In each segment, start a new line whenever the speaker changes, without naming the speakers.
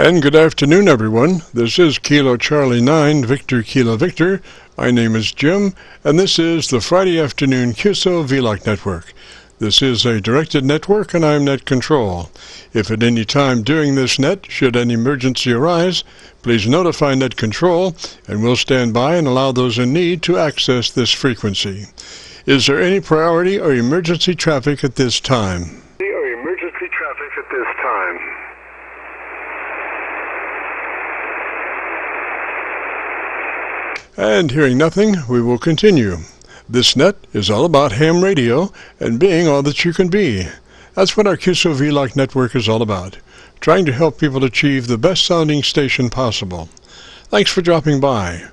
And good afternoon, everyone. This is Kilo Charlie 9, Victor Kilo Victor. My name is Jim, and this is the Friday afternoon QSO-VLOG network. This is a directed network, and I'm net control. If at any time during this net, should an emergency arise, please notify net control, and we'll stand by and allow those in need to access this frequency. Is there any priority or emergency traffic at this time? And hearing nothing, we will continue. This net is all about ham radio and being all that you can be. That's what our QSO-VLOG network is all about, trying to help people achieve the best sounding station possible. Thanks for dropping by.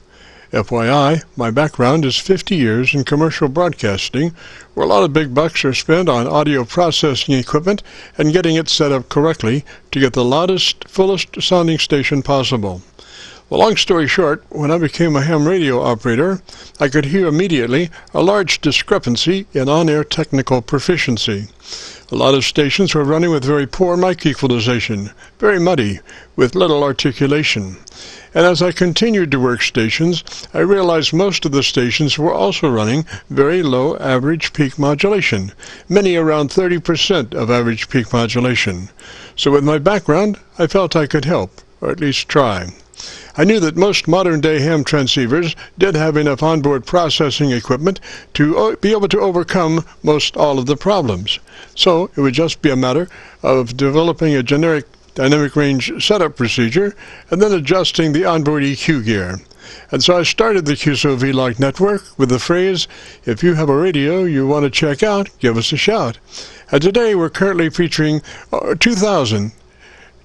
FYI, my background is 50 years in commercial broadcasting, where a lot of big bucks are spent on audio processing equipment and getting it set up correctly to get the loudest, fullest sounding station possible. Well, long story short, when I became a ham radio operator, I could hear immediately a large discrepancy in on-air technical proficiency. A lot of stations were running with very poor mic equalization, very muddy, with little articulation. And as I continued to work stations, I realized most of the stations were also running very low average peak modulation, many around 30% of average peak modulation. So with my background, I felt I could help, or at least try. I knew that most modern-day ham transceivers did have enough onboard processing equipment to be able to overcome most all of the problems. So it would just be a matter of developing a generic dynamic range setup procedure and then adjusting the onboard EQ gear. And so I started the QSO-VLOG network with the phrase, if you have a radio you want to check out, give us a shout. And today we're currently featuring 2,000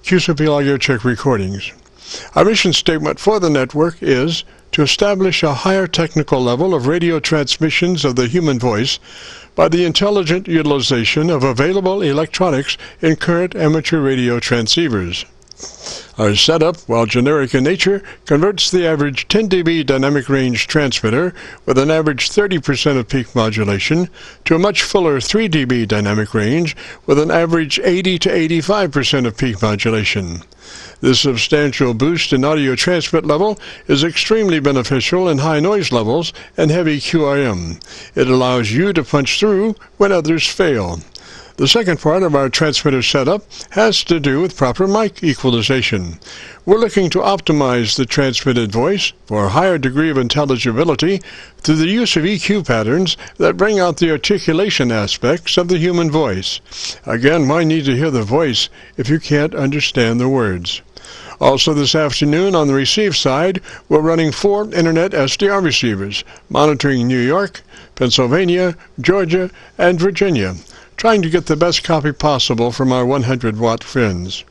QSO-VLOG Aircheck recordings. Our mission statement for the network is to establish a higher technical level of radio transmissions of the human voice by the intelligent utilization of available electronics in current amateur radio transceivers. Our setup, while generic in nature, converts the average 10 dB dynamic range transmitter with an average 30% of peak modulation to a much fuller 3 dB dynamic range with an average 80 to 85% of peak modulation. This substantial boost in audio transmit level is extremely beneficial in high noise levels and heavy QRM. It allows you to punch through when others fail. The second part of our transmitter setup has to do with proper mic equalization. We're looking to optimize the transmitted voice for a higher degree of intelligibility through the use of EQ patterns that bring out the articulation aspects of the human voice. Again, why need to hear the voice if you can't understand the words? Also this afternoon on the receive side, we're running 4 Internet SDR receivers, monitoring New York, Pennsylvania, Georgia, and Virginia, trying to get the best copy possible from our 100-watt friends.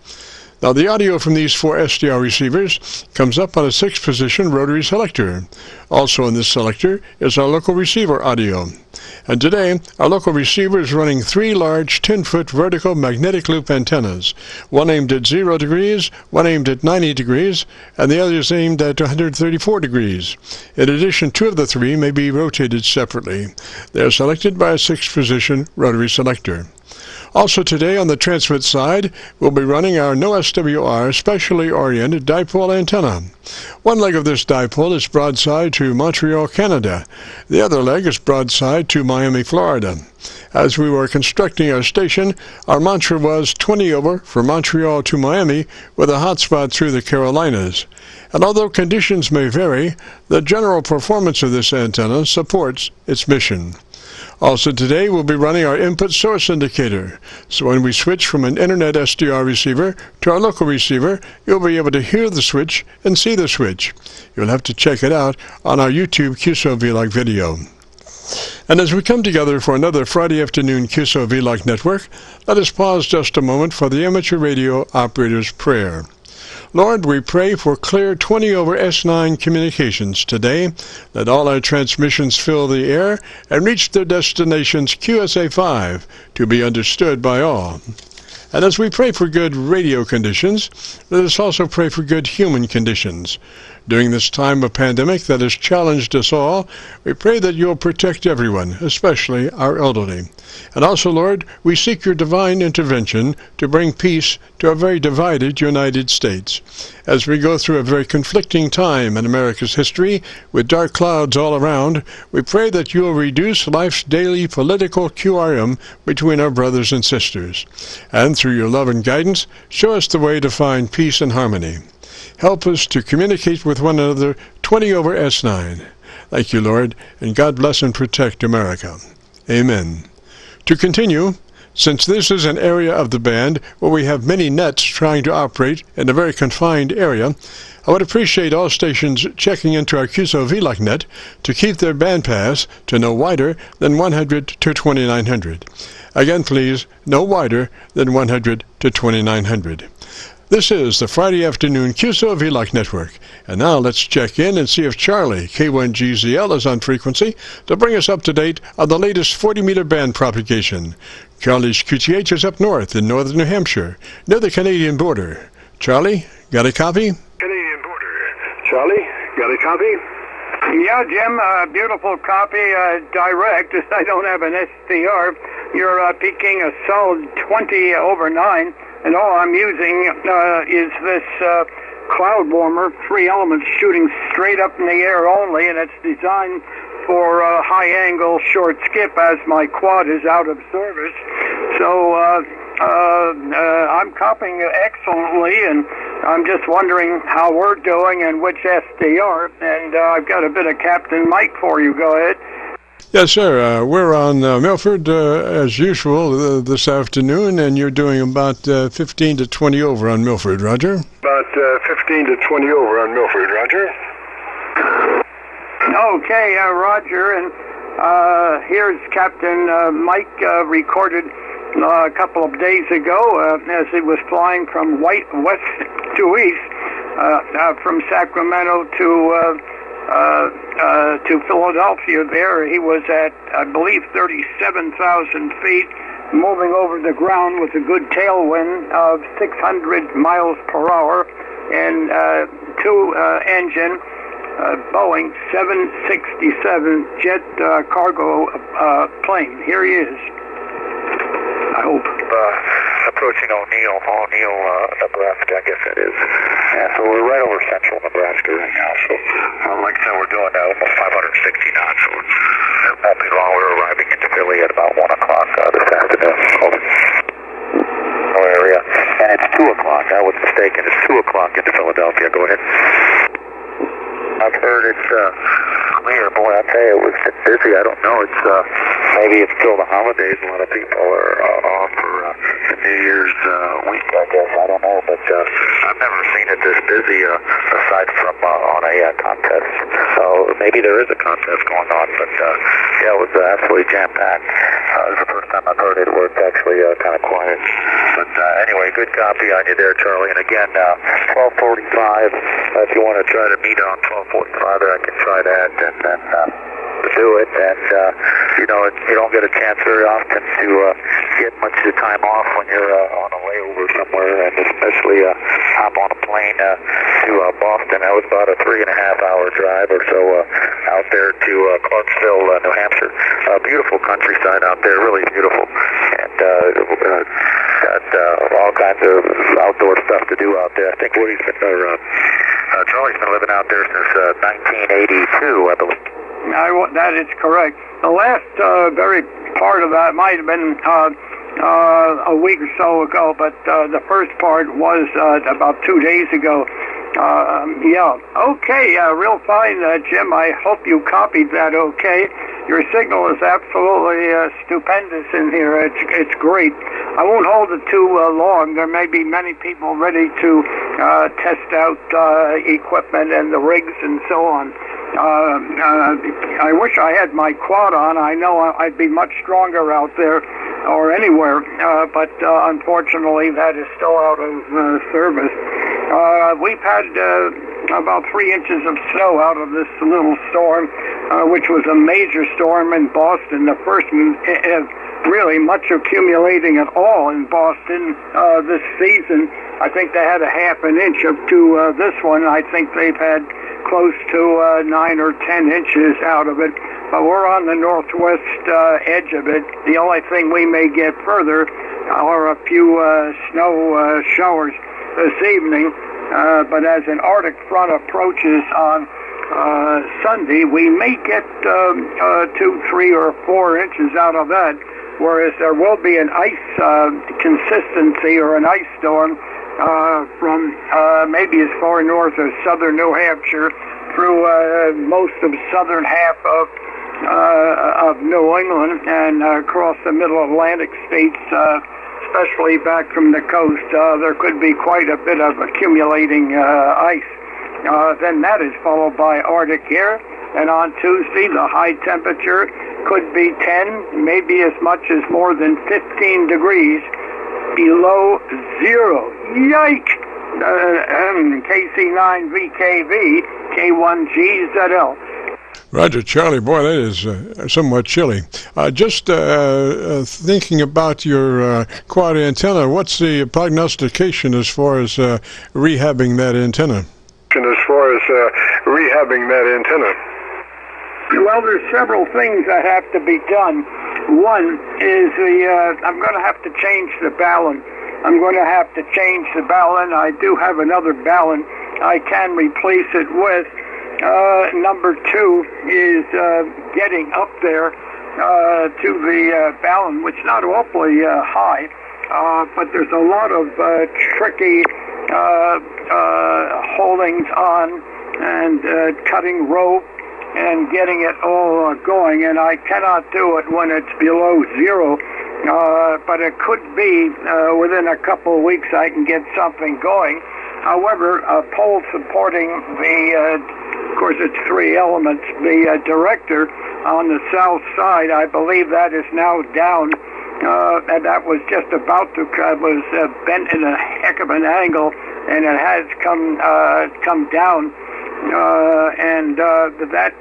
Now the audio from these 4 SDR receivers comes up on a 6-position rotary selector. Also in this selector is our local receiver audio. And today, our local receiver is running 3 large 10-foot vertical magnetic loop antennas, one aimed at 0 degrees, one aimed at 90 degrees, and the other is aimed at 134 degrees. In addition, 2 of the 3 may be rotated separately. They are selected by a 6-position rotary selector. Also today on the transmit side, we'll be running our no SWR specially oriented dipole antenna. One leg of this dipole is broadside to Montreal, Canada. The other leg is broadside to Miami, Florida. As we were constructing our station, our mantra was 20 over from Montreal to Miami with a hotspot through the Carolinas. And although conditions may vary, the general performance of this antenna supports its mission. Also today we'll be running our input source indicator, so when we switch from an Internet SDR receiver to our local receiver, you'll be able to hear the switch and see the switch. You'll have to check it out on our YouTube QSO-VLOG video. And as we come together for another Friday afternoon QSO-VLOG network, let us pause just a moment for the amateur radio operator's prayer. Lord, we pray for clear 20 over S9 communications today. Let all our transmissions fill the air and reach their destinations QSA5 to be understood by all. And as we pray for good radio conditions, let us also pray for good human conditions. During this time of pandemic that has challenged us all, we pray that you'll protect everyone, especially our elderly. And also, Lord, we seek your divine intervention to bring peace to a very divided United States. As we go through a very conflicting time in America's history, with dark clouds all around, we pray that you'll reduce life's daily political QRM between our brothers and sisters. And through your love and guidance, show us the way to find peace and harmony. Help us to communicate with one another 20 over S9. Thank you, Lord, and God bless and protect America. Amen. To continue, since this is an area of the band where we have many nets trying to operate in a very confined area, I would appreciate all stations checking into our QSO-VLOG net to keep their bandpass to no wider than 100 to 2900. Again, please, no wider than 100 to 2900. This is the Friday afternoon QSO-VLOG network. And now let's check in and see if Charlie, K1GZL, is on frequency to bring us up to date on the latest 40-meter band propagation. Charlie's QTH is up north in northern New Hampshire, near the Canadian border. Charlie, got a copy?
Canadian border. Charlie, got a copy?
Yeah, Jim, beautiful copy, direct. I don't have an SDR. You're peaking a solid 20 over 9. And all I'm using is this cloud warmer, 3 elements shooting straight up in the air only, and it's designed for high-angle short skip as my quad is out of service. So I'm copying excellently, and I'm just wondering how we're doing and which SDR. And I've got a bit of Captain Mike for you. Go ahead.
Yes, sir. We're on Milford, as usual, this afternoon, and you're doing about 15 to 20 over on Milford, Roger?
About 15 to 20 over on Milford, Roger.
Okay, Roger, and here's Captain Mike recorded a couple of days ago as he was flying from west to east, from Sacramento to Philadelphia there. He was at, I believe, 37,000 feet, moving over the ground with a good tailwind of 600 miles per hour, and two-engine Boeing 767 jet cargo plane. Here he is. I hope.
Approaching O'Neill, Nebraska, I guess that is. Yeah, so we're right over central Nebraska right now. So, like I said, we're doing almost 560 knots. So it won't be long. We're arriving into Philly at about 1 o'clock this afternoon. Over. Area. And it's 2 o'clock. I was mistaken. It's 2 o'clock into Philadelphia. Go ahead. I've heard it's clear. Boy, I tell you, it's busy. I don't know. It's maybe it's still the holidays. A lot of people are off for the New Year's week, I guess. I don't know, but I've never seen it this busy aside from on a contest. So maybe there is a contest going on, but yeah, it was absolutely jam-packed. It was the first time I've heard it where it's actually kind of quiet. But anyway, good copy on you there, Charlie. And again, 12:45. If you want to try to meet on 12:45, there I can try that, and then do it. And you know, you don't get a chance very often to get much time off when you're on a layover somewhere, and especially hop on a plane to Boston. That was about a 3.5-hour drive or so out there to Clarksville, New Hampshire. Beautiful countryside out there, really beautiful, and got all kinds of outdoor stuff to do out there. I think Woody's been Charlie's been living out there since 1982, I believe.
That is correct. The last very part of that might have been a week or so ago, but the first part was about 2 days ago. Yeah. Okay, real fine, Jim. I hope you copied that okay. Your signal is absolutely stupendous in here. It's great. I won't hold it too long. There may be many people ready to test out equipment and the rigs and so on. I wish I had my quad on. I know I'd be much stronger out there or anywhere, but unfortunately that is still out of service. We've had about 3 inches of snow out of this little storm, which was a major storm in Boston, the first really much accumulating at all in Boston this season. I think they had a half an inch up to this one. I think they've had close to 9 or 10 inches out of it. But we're on the northwest edge of it. The only thing we may get further are a few snow showers this evening. But as an Arctic front approaches on Sunday, we may get 2, 3, or 4 inches out of that, whereas there will be an ice consistency or an ice storm from maybe as far north as southern New Hampshire through most of southern half of New England and across the middle Atlantic states, especially back from the coast. There could be quite a bit of accumulating ice. Then that is followed by Arctic air, and on Tuesday the high temperature could be 10, maybe as much as more than 15 degrees below zero. Yike! KC9VKV, K1GZL.
Roger, Charlie. Boy, that is somewhat chilly. Just thinking about your quad antenna, what's the prognostication as far as rehabbing that antenna?
As far as rehabbing that antenna?
Well, there's several things that have to be done. One is I'm going to have to change the balun. I do have another balun I can replace it with. Number 2 is getting up there to the balun, which is not awfully high, but there's a lot of tricky holdings on and cutting rope and getting it all going, and I cannot do it when it's below zero, but it could be within a couple of weeks I can get something going. However, a pole supporting the, of course it's 3 elements, the director on the south side, I believe that is now down, and that was just about to, was bent in a heck of an angle, and it has come down. And that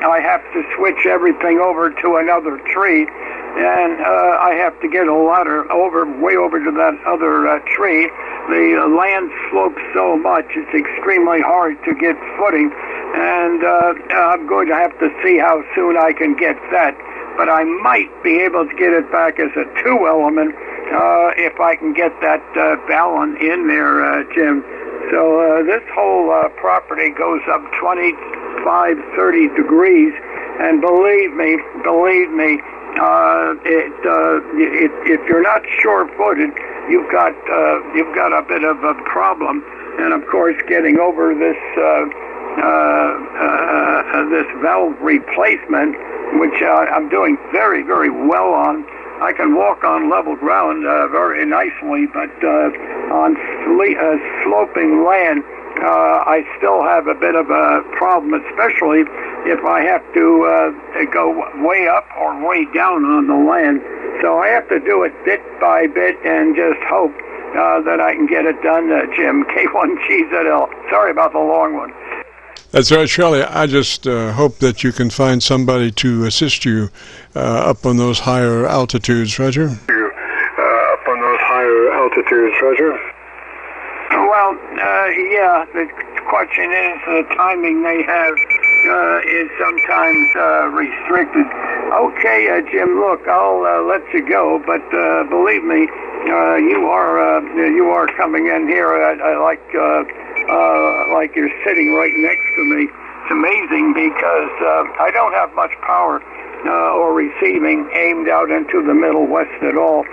I have to switch everything over to another tree, and I have to get a ladder way over to that other tree. The land slopes so much, it's extremely hard to get footing, and I'm going to have to see how soon I can get that. But I might be able to get it back as a 2 element if I can get that balun in there, Jim. So this whole property goes up 25, 30 degrees, and believe me, if you're not sure-footed, you've got a bit of a problem. And of course, getting over this this valve replacement, which I'm doing very, very well on. I can walk on level ground very nicely, but on sloping land, I still have a bit of a problem, especially if I have to go way up or way down on the land. So I have to do it bit by bit and just hope that I can get it done, Jim. K1GZL. Sorry about the long one.
That's right, Charlie. I just hope that you can find somebody to assist you up on those higher altitudes, Roger.
Up on those higher altitudes, Roger.
Well, yeah, the question is the timing they have is sometimes restricted. Okay, Jim, look, I'll let you go, but believe me, you are coming in here. I like you're sitting right next to me. It's amazing because I don't have much power or receiving aimed out into the Middle West at all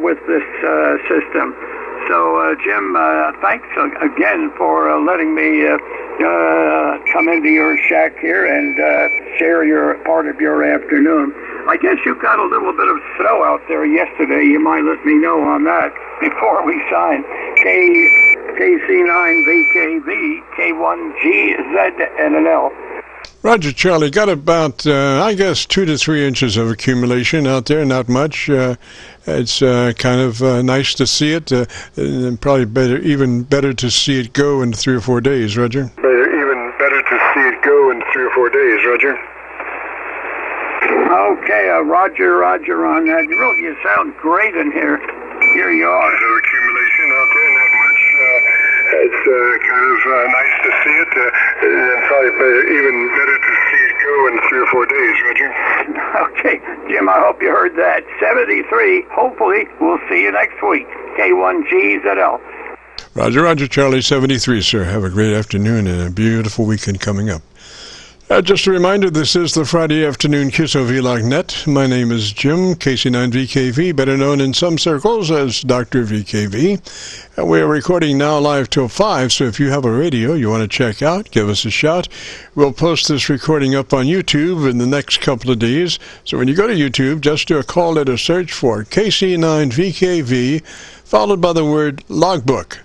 with this system. So, Jim, thanks again for letting me come into your shack here and share your part of your afternoon. I guess you got a little bit of snow out there yesterday. You might let me know on that before we sign. KC9VKV, K1GZNL.
Roger, Charlie. Got about, I guess, 2 to 3 inches of accumulation out there. Not much. It's kind of nice to see it. And probably even better to see it go in 3 or 4 days, Roger.
Even better to see it go in 3 or 4 days, Roger.
Okay, Roger on that. You sound great in here. Here you are.
So accumulation out there, not much. It's kind of nice to see it. And probably even better to see it go in 3 or 4 days, Roger.
Okay, Jim, I hope you heard that. 73. Hopefully, we'll see you next week. K1GZL.
Roger, Charlie 73, sir. Have a great afternoon and a beautiful weekend coming up. Just a reminder, this is the Friday afternoon QSO-VLOG net. My name is Jim, KC9VKV, better known in some circles as Dr. VKV. And we are recording now live till 5, so if you have a radio you want to check out, give us a shout. We'll post this recording up on YouTube in the next couple of days. So when you go to YouTube, just do a call letter search for KC9VKV, followed by the word logbook.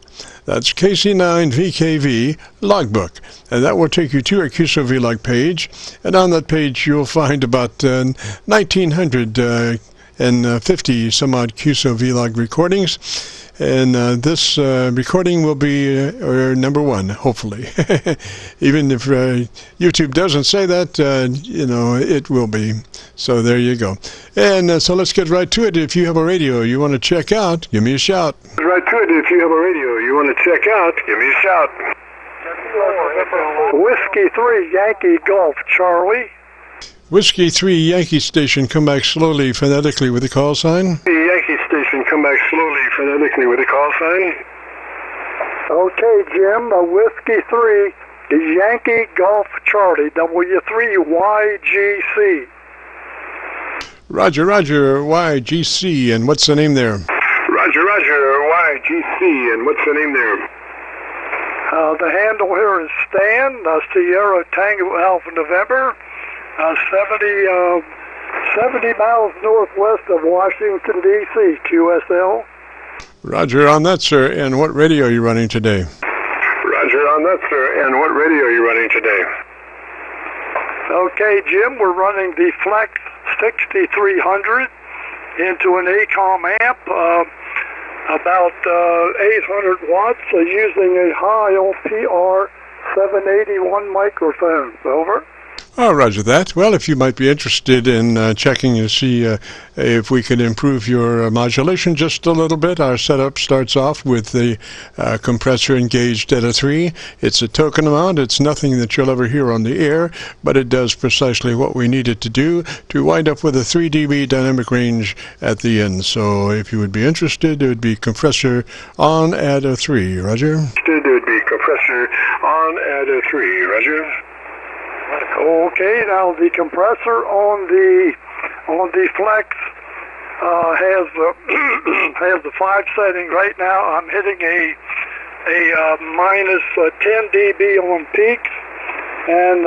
That's KC9VKV logbook, and that will take you to our QSO-VLOG page, and on that page you'll find about 1,950 some odd QSO-VLOG recordings, and this recording will be number 1, hopefully. Even if YouTube doesn't say that, it will be. So there you go. And so let's get right to it. If you have a radio you want to check out, give me a shout.
Right to it. If you have a radio you want to check out, give me a shout.
Whiskey 3, Yankee Golf, Charlie.
Whiskey 3, Yankee Station, come back slowly phonetically with the call sign.
Yankee Station, come back slowly phonetically with the call sign.
Okay, Jim, Whiskey 3 is Yankee Golf, Charlie, W3YGC.
Roger, YGC, and what's the name there?
Roger, YGC, and what's the name there?
The handle here is Stan, Sierra Tango Alpha November, 70 miles northwest of Washington, D.C., QSL.
Roger on that, sir. And what radio are you running today?
Roger on that, sir. And what radio are you running today?
Okay, Jim, we're running the Flex 6300 into an ACOM amp, about 800 watts, using a high LPR 781 microphone. Over.
Oh, roger that. Well, if you might be interested in checking to see if we can improve your modulation just a little bit, our setup starts off with the compressor engaged at a 3. It's a token amount. It's nothing that you'll ever hear on the air, but it does precisely what we need it to do to wind up with a 3 dB dynamic range at the end. So if you would be interested, it would be compressor on at a 3. Roger?
It would be compressor on at a 3. Roger?
Okay, now the compressor on the Flex has the 5 setting right now. I'm hitting a minus 10 dB on peaks, and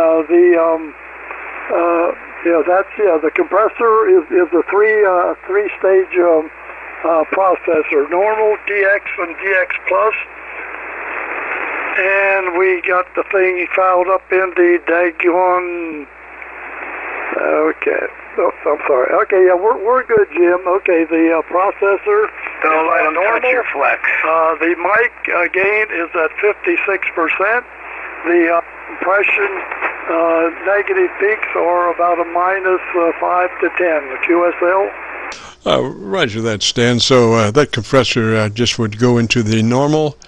the compressor is a three stage processor: normal, DX, and DX plus. And we got the thing filed up in the daggone. Okay, I'm sorry. Okay, yeah, we're good, Jim. Okay, the processor.
Normal. Your Flex.
The mic gain is at 56%. The compression negative peaks are about a minus 5 to 10. The QSL.
Roger that, Stan. So that compressor just would go into the normal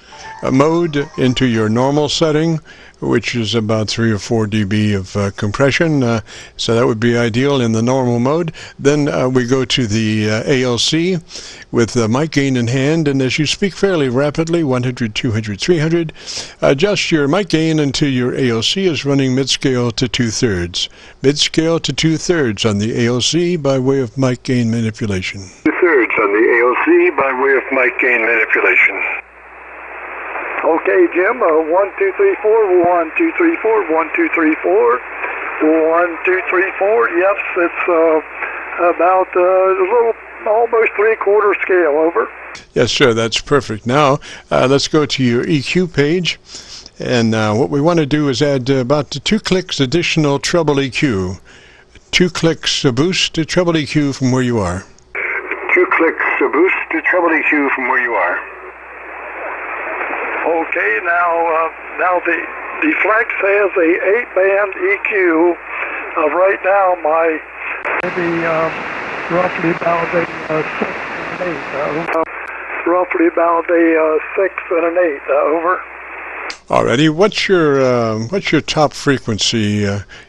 mode, into your normal setting, which is about 3 or 4 dB of compression. So that would be ideal in the normal mode. Then we go to the ALC with the mic gain in hand, and as you speak fairly rapidly, 100, 200, 300, adjust your mic gain until your ALC is running mid-scale to 2/3. Mid-scale to 2/3 on the ALC by way of mic gain manipulation.
2/3 on the ALC by way of mic gain manipulation.
Okay, Jim, 1, 2, 3, 4, 1, 2, 3, 4, 1, 2, 3, 4, 1, 2, 3, 4. Yes, it's about a little, almost 3/4 scale. Over.
Yes, sir, that's perfect. Now, let's go to your EQ page, and what we want to do is add about 2 clicks additional treble EQ. 2 clicks a boost to treble EQ from where you are.
2 clicks a boost to treble EQ from where you are.
Okay, now the Flex has a 8-band EQ. Right now, my maybe roughly about a 6 and an 8. Roughly about a 6 and an 8. Over.
Alrighty, what's your top frequency?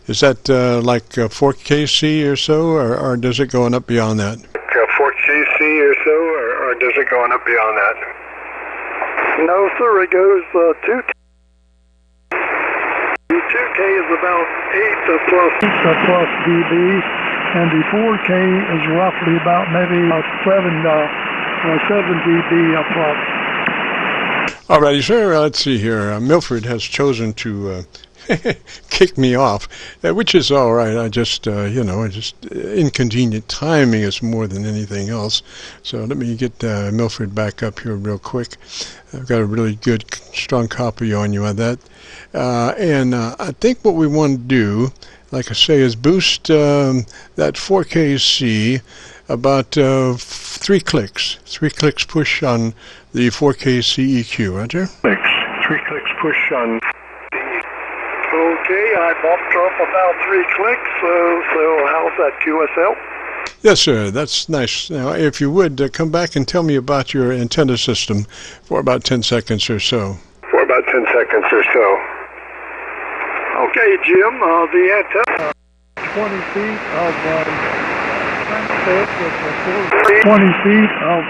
Is that like 4 KC or so, or does it go on up beyond that?
4 KC or so, or does it go on up beyond that?
No, sir, it goes 2K. The 2K is about 8 plus dB, and the 4K is roughly about maybe 7 dB plus.
Alrighty, sir. Let's see here. Milford has chosen to kick me off, which is all right. I just, inconvenient timing is more than anything else. So let me get Milford back up here real quick. I've got a really good, strong copy on you on that. And I think what we want to do, like I say, is boost that 4KC about 3 clicks. 3 clicks push on the 4KC EQ, Roger?
3 clicks push on.
Okay, I bumped her up about 3 clicks, so how's that, QSL?
Yes, sir, that's nice. Now, if you would, come back and tell me about your antenna system for about 10 seconds or so.
For about 10 seconds or so.
Okay, Jim, the antenna, 20 feet of with 20 feet of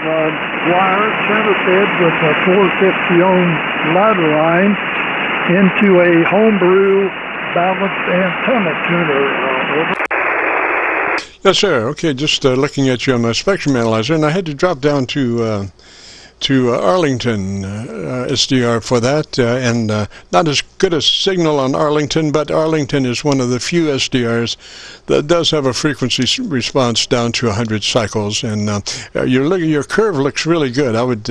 wire center fed with a 450 ohm ladder line into a homebrew balanced antenna tuner. Over.
Yes, sir. Okay, just looking at you on my spectrum analyzer, and I had to drop down to Arlington SDR for that, and not as good a signal on Arlington, but Arlington is one of the few SDRs that does have a frequency response down to 100 cycles, and your curve looks really good. I would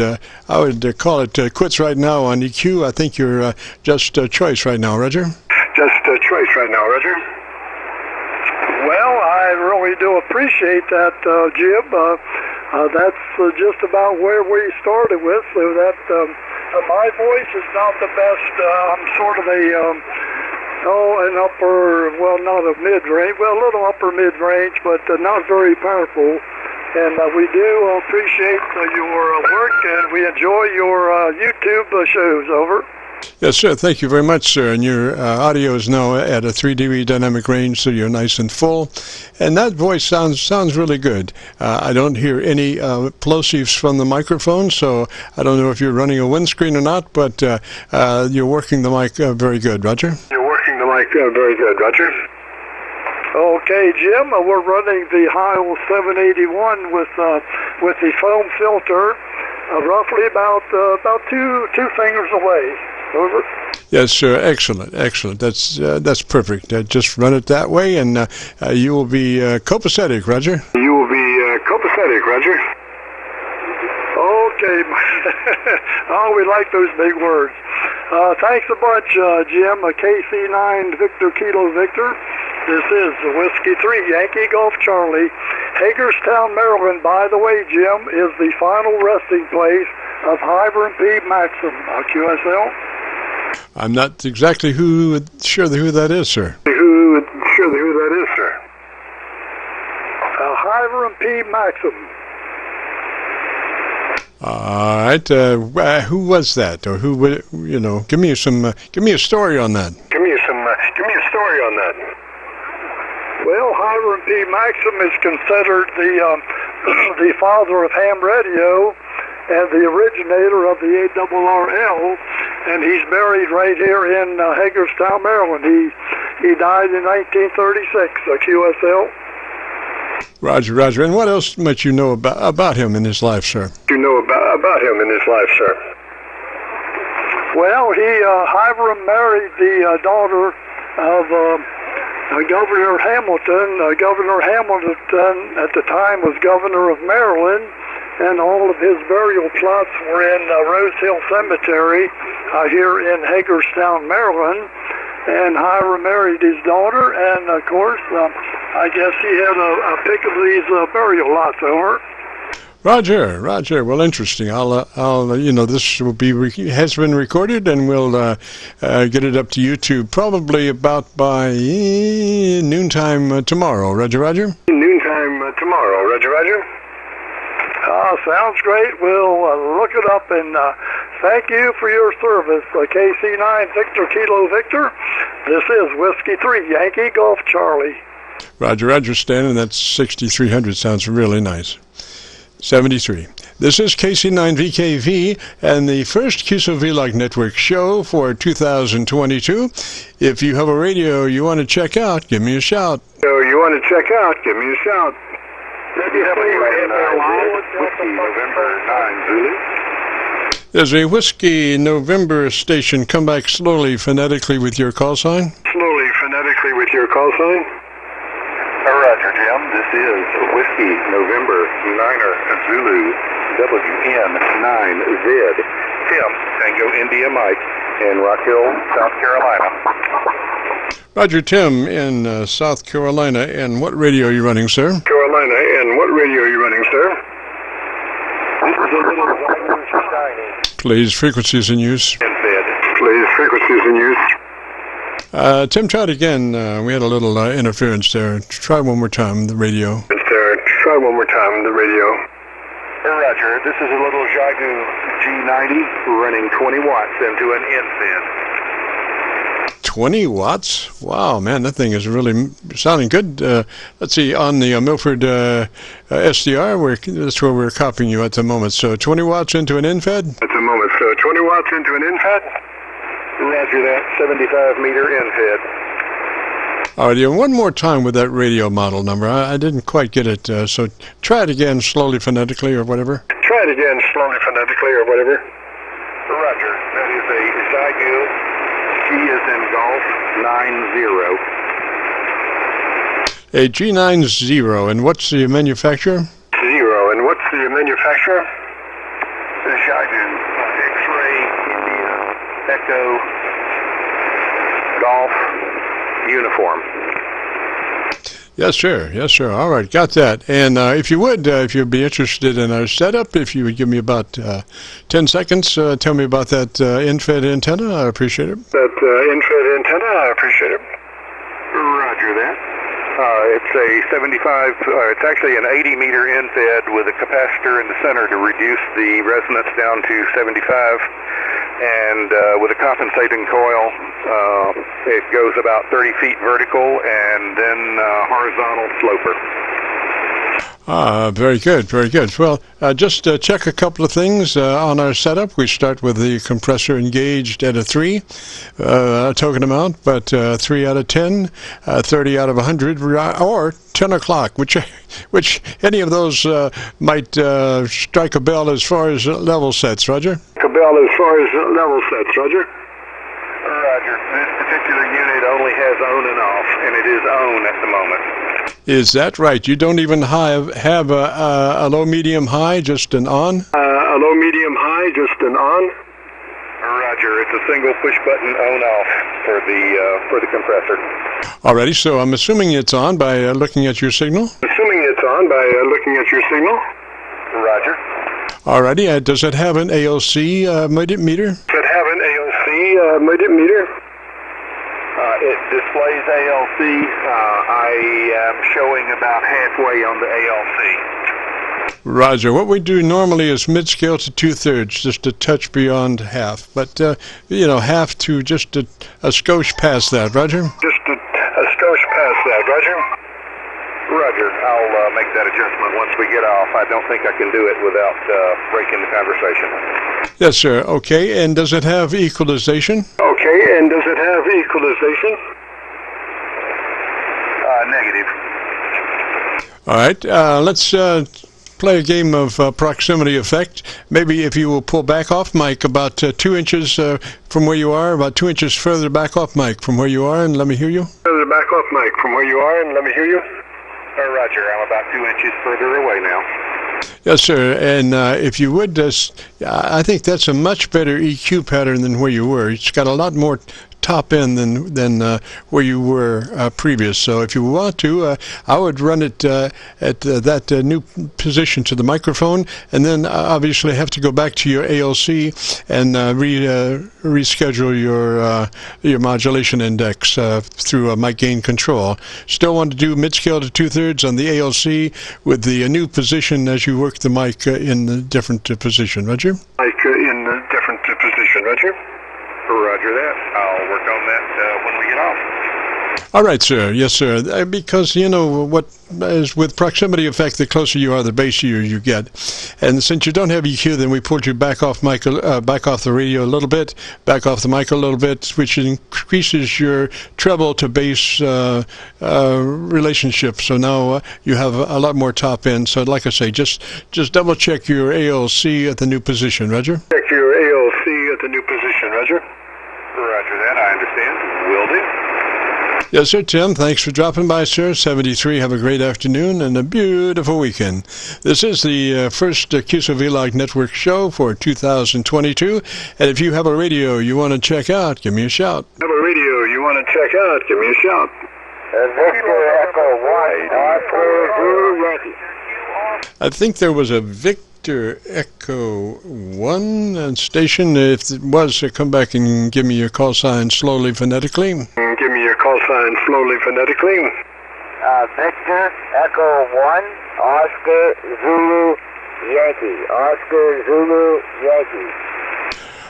call it quits right now on EQ. I think you're just choice right now, Roger.
Just choice right now, Roger.
Well, I really do appreciate that, Jim. That's just about where we started with, so that my voice is not the best. I'm sort of an upper, well, not a mid-range, well, a little upper mid-range, but not very powerful. And we do appreciate your work, and we enjoy your YouTube shows. Over.
Yes, sir. Thank you very much, sir. And your audio is now at a 3 dB dynamic range, so you're nice and full. And that voice sounds really good. I don't hear any plosives from the microphone, so I don't know if you're running a windscreen or not, but you're working the mic very good, Roger.
You're working the mic very good, Roger.
Okay, Jim, we're running the Heil 781 with the foam filter, roughly about two fingers away. Over.
Yes, sir. Excellent, excellent. That's perfect. Just run it that way, and you will be copacetic, Roger.
You will be copacetic, Roger.
Okay. Oh, we like those big words. Thanks a bunch, Jim. KC9 Victor Kilo Victor. This is Whiskey 3 Yankee Golf Charlie. Hagerstown, Maryland, by the way, Jim, is the final resting place of Hiram P. Maxim, QSL.
I'm not exactly sure who that is, sir.
Who that is, sir?
Hiram P. Maxim.
All right. Who was that, or who? Give me a story on that.
Give me a story on that.
Well, Hiram P. Maxim is considered the father of ham radio and the originator of the ARRL, and he's buried right here in Hagerstown, Maryland. He died in 1936, QSL.
Roger. And what else might you know about him in his life, sir?
You know about him in his life, sir?
Well, Hiram married the daughter of Governor Hamilton. Governor Hamilton at the time was governor of Maryland, and all of his burial plots were in Rose Hill Cemetery here in Hagerstown, Maryland. And Hiram married his daughter, and of course, I guess he had a pick of these burial lots over.
Roger. Well, interesting. I'll this has been recorded, and we'll get it up to YouTube probably about by noontime tomorrow. Roger.
Noontime
Sounds great. We'll look it up, and thank you for your service. KC9 Victor Kilo Victor. This is Whiskey 3 Yankee Golf Charlie.
Roger, Roger, Stan, and that's 6300. Sounds really nice. 73. This is KC9VKV and the first QSO-VLOG Network show for 2022. If you have a radio you want to check out, give me a shout.
You want to check out, give me a shout.
Whiskey November 9 Zulu.
There's a Whiskey November station. Come back slowly, phonetically with your call sign.
Slowly, phonetically with your call sign.
Roger, Jim. This is Whiskey November 9er Zulu WN9Z. Tim, Tango India Mike in Rock Hill, South Carolina.
Roger, Tim in South Carolina. And what radio are you running, sir?
Carolina, and what radio are you running, sir?
This is a little shiny.
Please, frequencies in use.
Please, frequencies in use.
Tim, try it again. We had a little interference there. Try one more time, the radio.
Try one more time, the radio.
Roger, this is a little Xiegu G90 running 20 watts into an NFED.
20 watts? Wow, man, that thing is really sounding good. Let's see, on the Milford SDR, that's where we're copying you at the moment. So 20 watts into an NFED?
At the moment, so 20 watts into an NFED?
Roger that, 75 meter NFED.
All right, and one more time with that radio model number. I didn't quite get it, so try it again slowly phonetically or whatever.
Try it again slowly phonetically or whatever.
Roger, that is a Xiegu G is in golf 90.
A G90, and what's the manufacturer?
Zero, and what's the manufacturer?
The Xiegu X-Ray India Echo Golf Uniform.
Yes, sir. Yes, sir. All right, got that. And if you would, if you'd be interested in our setup, if you would give me about 10 seconds, tell me about that NFED antenna. I appreciate it.
That NFED antenna, I appreciate it.
Roger that. It's a 75, it's actually an 80 meter NFED with a capacitor in the center to reduce the resonance down to 75. And with a compensating coil, it goes about 30 feet vertical and then horizontal sloper.
Very good, very good. Well, just check a couple of things on our setup. We start with the compressor engaged at a 3 token amount, but 3 out of 10, 30 out of 100, or 10 o'clock, which any of those might strike a bell as far as level sets, Roger?
A bell as far as level sets, Roger?
Roger. This particular unit only has on and off, and it is on at the moment.
Is that right? You don't even have a low, medium, high, just an on?
A low, medium, high, just an on?
Roger. It's a single push button on-off for the compressor.
Alrighty, so I'm assuming it's on by looking at your signal?
Assuming it's on by looking at your signal?
Roger.
Alrighty, does it have an ALC meter?
Does it have an ALC meter?
It displays ALC. I am showing about halfway on the ALC.
Roger. What we do normally is mid-scale to 2/3, just a touch beyond half. But, half to just a skosh past that, Roger?
Just a skosh past that, Roger?
Roger. I'll make that adjustment once we get off. I don't think I can do it without breaking the conversation.
Yes, sir. Okay. And does it have equalization?
Okay. And does it have equalization?
Negative.
All right. Let's play a game of proximity effect. Maybe if you will pull back off mic about 2 inches from where you are, about 2 inches further back off mic from where you are, and let me hear you.
Further back off mic from where you are, and let me hear you.
Roger. I'm about 2 inches further away now.
Yes, sir. And if you would, I think that's a much better EQ pattern than where you were. It's got a lot more top end than where you were previous. So if you want to, I would run it at that new position to the microphone, and then obviously have to go back to your ALC and reschedule your modulation index through a mic gain control. Still want to do mid-scale to 2/3 on the ALC with the new position as you work the mic in the different position. Roger?
Mic in the different position, Roger?
Roger that. I'll work on that when we get off.
All right, sir. Yes, sir. Because, you know, what is with proximity effect, the closer you are, the bassier you get. And since you don't have EQ, then we pulled you back off the radio a little bit, back off the mic a little bit, which increases your treble to bass relationship. So now you have a lot more top end. So like I say, just double check your ALC at the new position, Roger?
Check your ALC at the new position, Roger?
Roger that. I understand. Will do.
Yes, sir, Tim. Thanks for dropping by, sir. 73. Have a great afternoon and a beautiful weekend. This is the first QSO-VLOG Network show for 2022. And if you have a radio you want to check out, give me a shout.
Have a radio you want to check out, give me a shout.
Victor Echo 1, Oscar Zulu Yankee.
I think there was a Victor Echo 1 station. If it was, come back and give me your call sign slowly phonetically.
Give me your call sign slowly phonetically.
Victor Echo 1, Oscar Zulu Yankee. Oscar Zulu Yankee.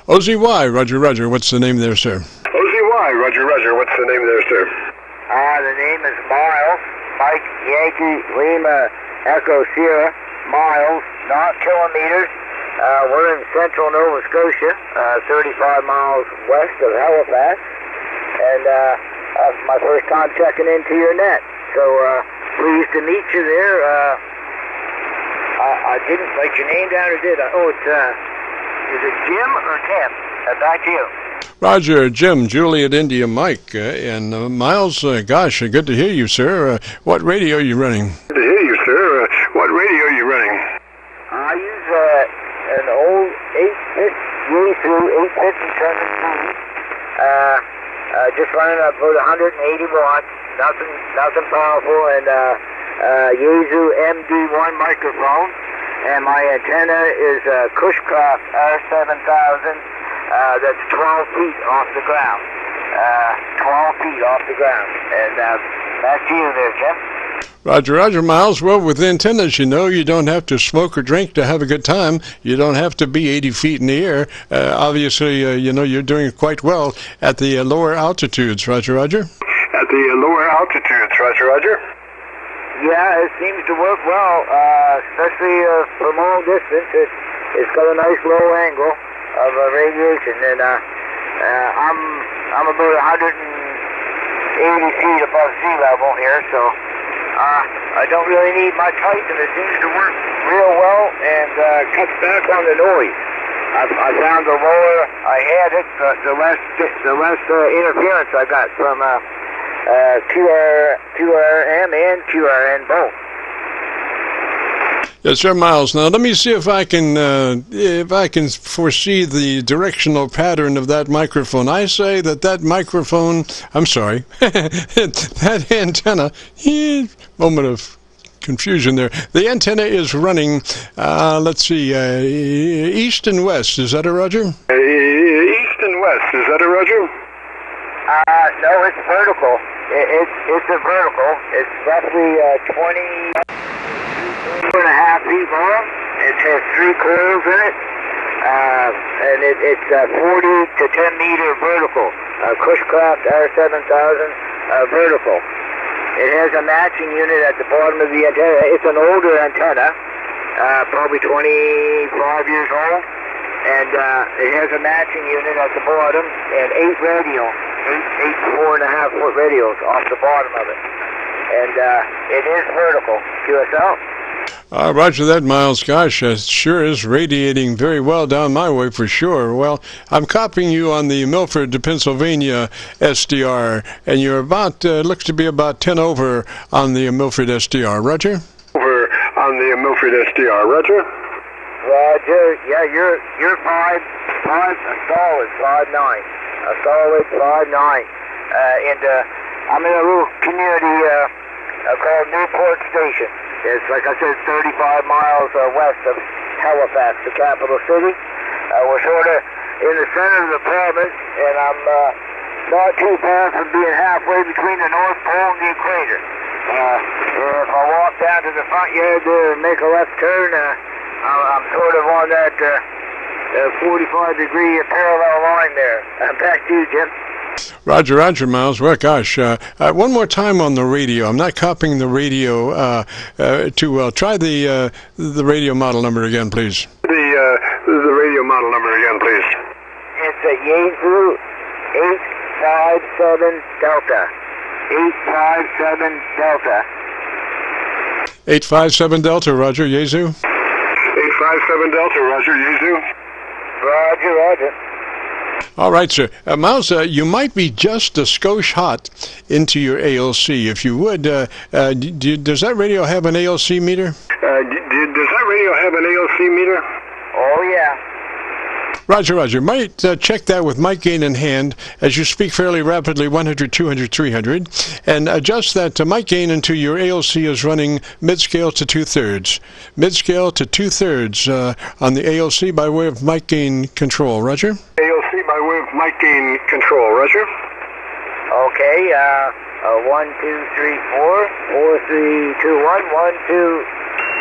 OZY, Roger, Roger. What's the name there, sir?
OZY, Roger, Roger. What's the name there, sir?
The name is Miles. Mike Yankee Lima Echo Sierra. Miles, not kilometers. We're in central Nova Scotia, 35 miles west of Halifax. And that's my first time checking into your net. So pleased to meet you there. I didn't write your name down, or did I? Oh, it's is it Jim or Tim? Back to you.
Roger, Jim, Juliet, India, Mike, and Miles. Gosh, good to hear you, sir. What radio are you running?
Good to hear you, sir. What radio are you running?
I use an old 850 just running about 180 watts, nothing powerful, and Yaesu MD1 microphone, and my antenna is a Cushcraft R7000. That's 12 feet off the ground. 12 feet off the ground. And back to you there, Jim.
Roger, Roger, Miles. Well, with antennas, you know, you don't have to smoke or drink to have a good time. You don't have to be 80 feet in the air. Obviously, you know, you're doing quite well at the lower altitudes. Roger, Roger.
At the lower altitudes, Roger, Roger.
Yeah, it seems to work well, especially for long distance. It's got a nice low angle of radiation, and I'm about 180 feet above sea level here, so I don't really need much height, and it seems to work real well and cuts back on the noise. I found the lower I had it, the less interference I got from QRM and QRN both.
Yes, sir, Miles. Now, let me see if I can foresee the directional pattern of that microphone. I say that microphone, I'm sorry, that antenna, moment of confusion there. The antenna is running, let's see, east and west. Is that a Roger?
East and west. Is that a Roger?
No, it's vertical. It's a vertical. It's roughly 22.5 feet long. It has 3 coils in it, and it's 40 to 10 meter vertical. Cushcraft R7000 vertical. It has a matching unit at the bottom of the antenna. It's an older antenna, probably 25 years old, and it has a matching unit at the bottom and 8 radios, 8 4.5 foot radios off the bottom of it. And it is vertical, QSL.
Roger that, Miles. Gosh, it sure is radiating very well down my way for sure. Well, I'm copying you on the Milford to Pennsylvania SDR, and you're about, looks to be about 10 over on the Milford SDR. Roger?
Over on the Milford SDR. Roger?
Roger. Yeah, you're 5 solid, 5'9".
a solid 5'9". And I'm in a little community called Newport Station. It's, like I said, 35 miles west of Halifax, the capital city. We're sort of in the center of the province, and I'm not too far from being halfway between the North Pole and the equator. If I walk down to the front yard there and make a left turn, I'm sort of on that 45-degree parallel line there. Back to you, Jim.
Roger, Miles. Well, gosh, one more time on the radio. I'm not copying the radio. Try the radio model number again, please.
The radio model number again, please.
It's a Yaesu 857 Delta. 857 Delta.
857 Delta, Roger, Yaesu.
857 Delta, Roger, Yaesu.
Roger.
All right, sir. Miles, you might be just a skosh hot into your ALC. If you would, does that radio have an ALC meter?
Does that radio have an ALC meter?
Oh, yeah.
Roger. Might check that with mic gain in hand as you speak fairly rapidly, 100, 200, 300, and adjust that mic gain until your ALC is running mid-scale to 2/3. Mid-scale to 2/3 on the ALC by way of mic gain control. Roger?
ALC by way of mic gain control. Roger?
Okay, 1, 2, 3, 4, 4, 3, 2, 1, 1, 2,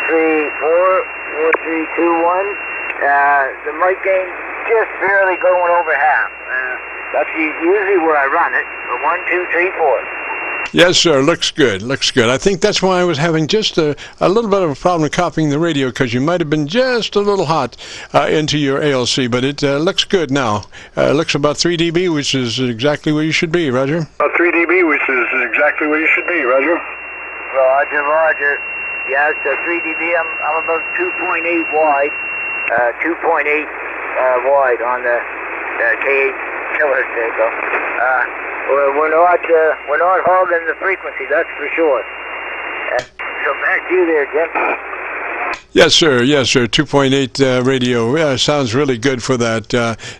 3, 4, 4, 3, 2, 1. The mic gain just barely going over half. That's usually where I run it. 1, 2, 3, 4.
Yes, sir. Looks good. I think that's why I was having just a little bit of a problem copying the radio, because you might have been just a little hot into your ALC, but it looks good now. Looks about 3 dB, which is exactly where you should be, Roger.
About 3 dB, which is exactly where you should be, Roger.
Roger. Yes, 3 dB. I'm about 2.8 wide. 2.8 wide on the K8 killer signal. We're not hogging the frequency, that's for sure. So back to you there, Jim.
Yes, sir. 2.8 radio sounds really good for that.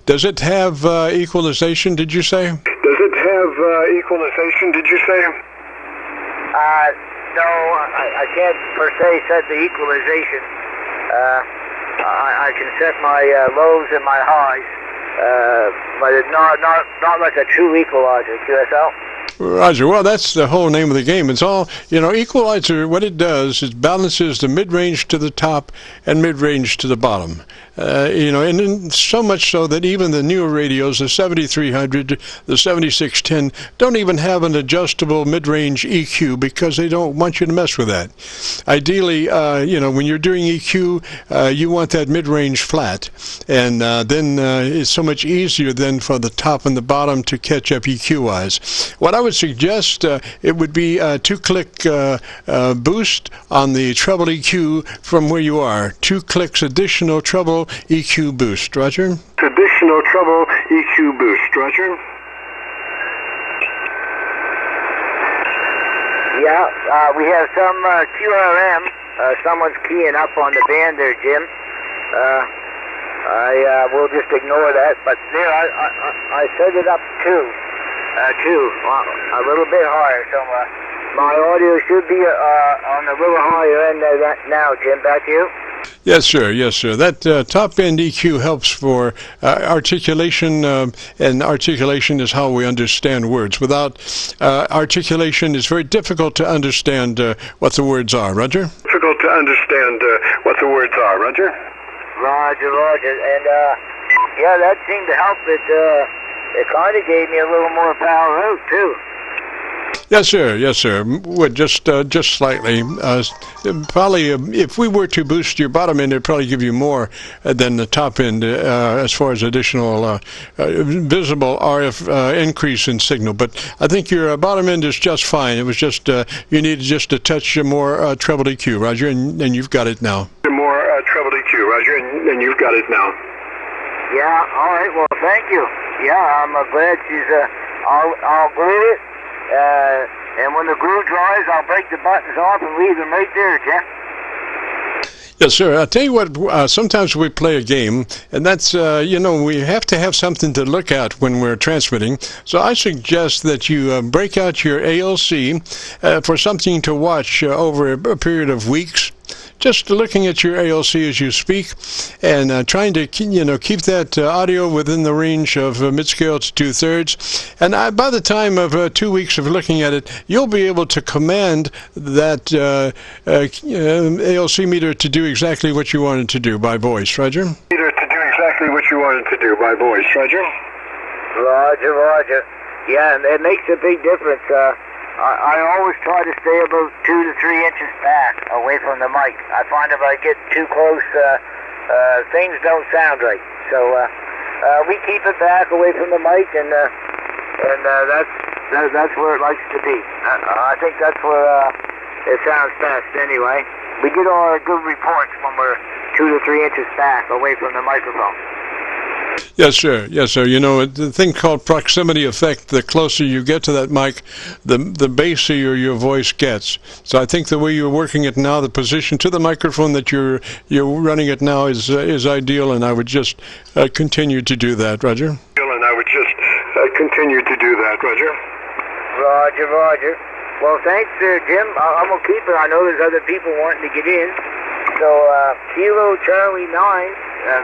Does it have equalization, did you say?
Does it have equalization, did you say?
No, I can't per se set the equalization. I can set my lows and my highs, but it's not like a true equalizer, QSO.
Roger. Well, that's the whole name of the game. It's all, equalizer, what it does is balances the mid-range to the top and mid-range to the bottom. And so much so that even the newer radios, the 7300, the 7610, don't even have an adjustable mid-range EQ because they don't want you to mess with that. Ideally, when you're doing EQ, you want that mid-range flat, and then it's so much easier then for the top and the bottom to catch up EQ-wise. What I would suggest, it would be a 2-click boost on the Treble EQ from where you are. 2 clicks additional Treble EQ boost. Roger?
Additional Treble EQ boost. Roger?
Yeah, we have some QRM. Someone's keying up on the band there, Jim. I will just ignore that, but there, I set it up too. A little bit higher, so my audio should be on a little higher end of that now, Jim. Back to you.
Yes, sir. That top-end EQ helps for articulation, and articulation is how we understand words. Without articulation, it's very difficult to understand what the words are. Roger?
Difficult to understand what the words are. Roger?
Roger. And, that seemed to help. It kind of gave me a little more power out, too.
Yes, sir. Would just slightly. Probably, if we were to boost your bottom end, it'd probably give you more than the top end as far as additional visible RF increase in signal. But I think your bottom end is just fine. It was just you needed just a touch more treble EQ, Roger, and you've got it now.
More treble EQ, Roger, and you've got it now.
Yeah. All right. Well, thank you. Yeah, I'm glad she's. I'll glue it. And when the glue dries, I'll break the buttons off and leave them right there, Jeff.
Yes, sir. I'll tell you what, sometimes we play a game, and that's, we have to have something to look at when we're transmitting. So I suggest that you break out your ALC for something to watch over a period of weeks. Just looking at your ALC as you speak and trying to, keep that audio within the range of mid-scale to 2/3. And by the time of 2 weeks of looking at it, you'll be able to command that ALC meter to do exactly what you wanted to do by voice. Roger?
Meter to do exactly what you wanted to do by voice. Roger?
Roger, Roger. Yeah, and it makes a big difference. I always try to stay about 2 to 3 inches back away from the mic. I find if I get too close, things don't sound right. So we keep it back away from the mic, and that's where it likes to be. I think that's where it sounds best anyway. We get all our good reports when we're 2 to 3 inches back away from the microphone.
Yes, sir. Yes, sir. The thing called proximity effect, the closer you get to that mic, the bassier your voice gets. So I think the way you're working it now, the position to the microphone that you're running it now is ideal, and I would just continue to do that, Roger.
And I would just continue to do that, Roger.
Roger, Roger. Well, thanks, Jim. I'm going to keep it. I know there's other people wanting to get in. So, Kilo Charlie 9.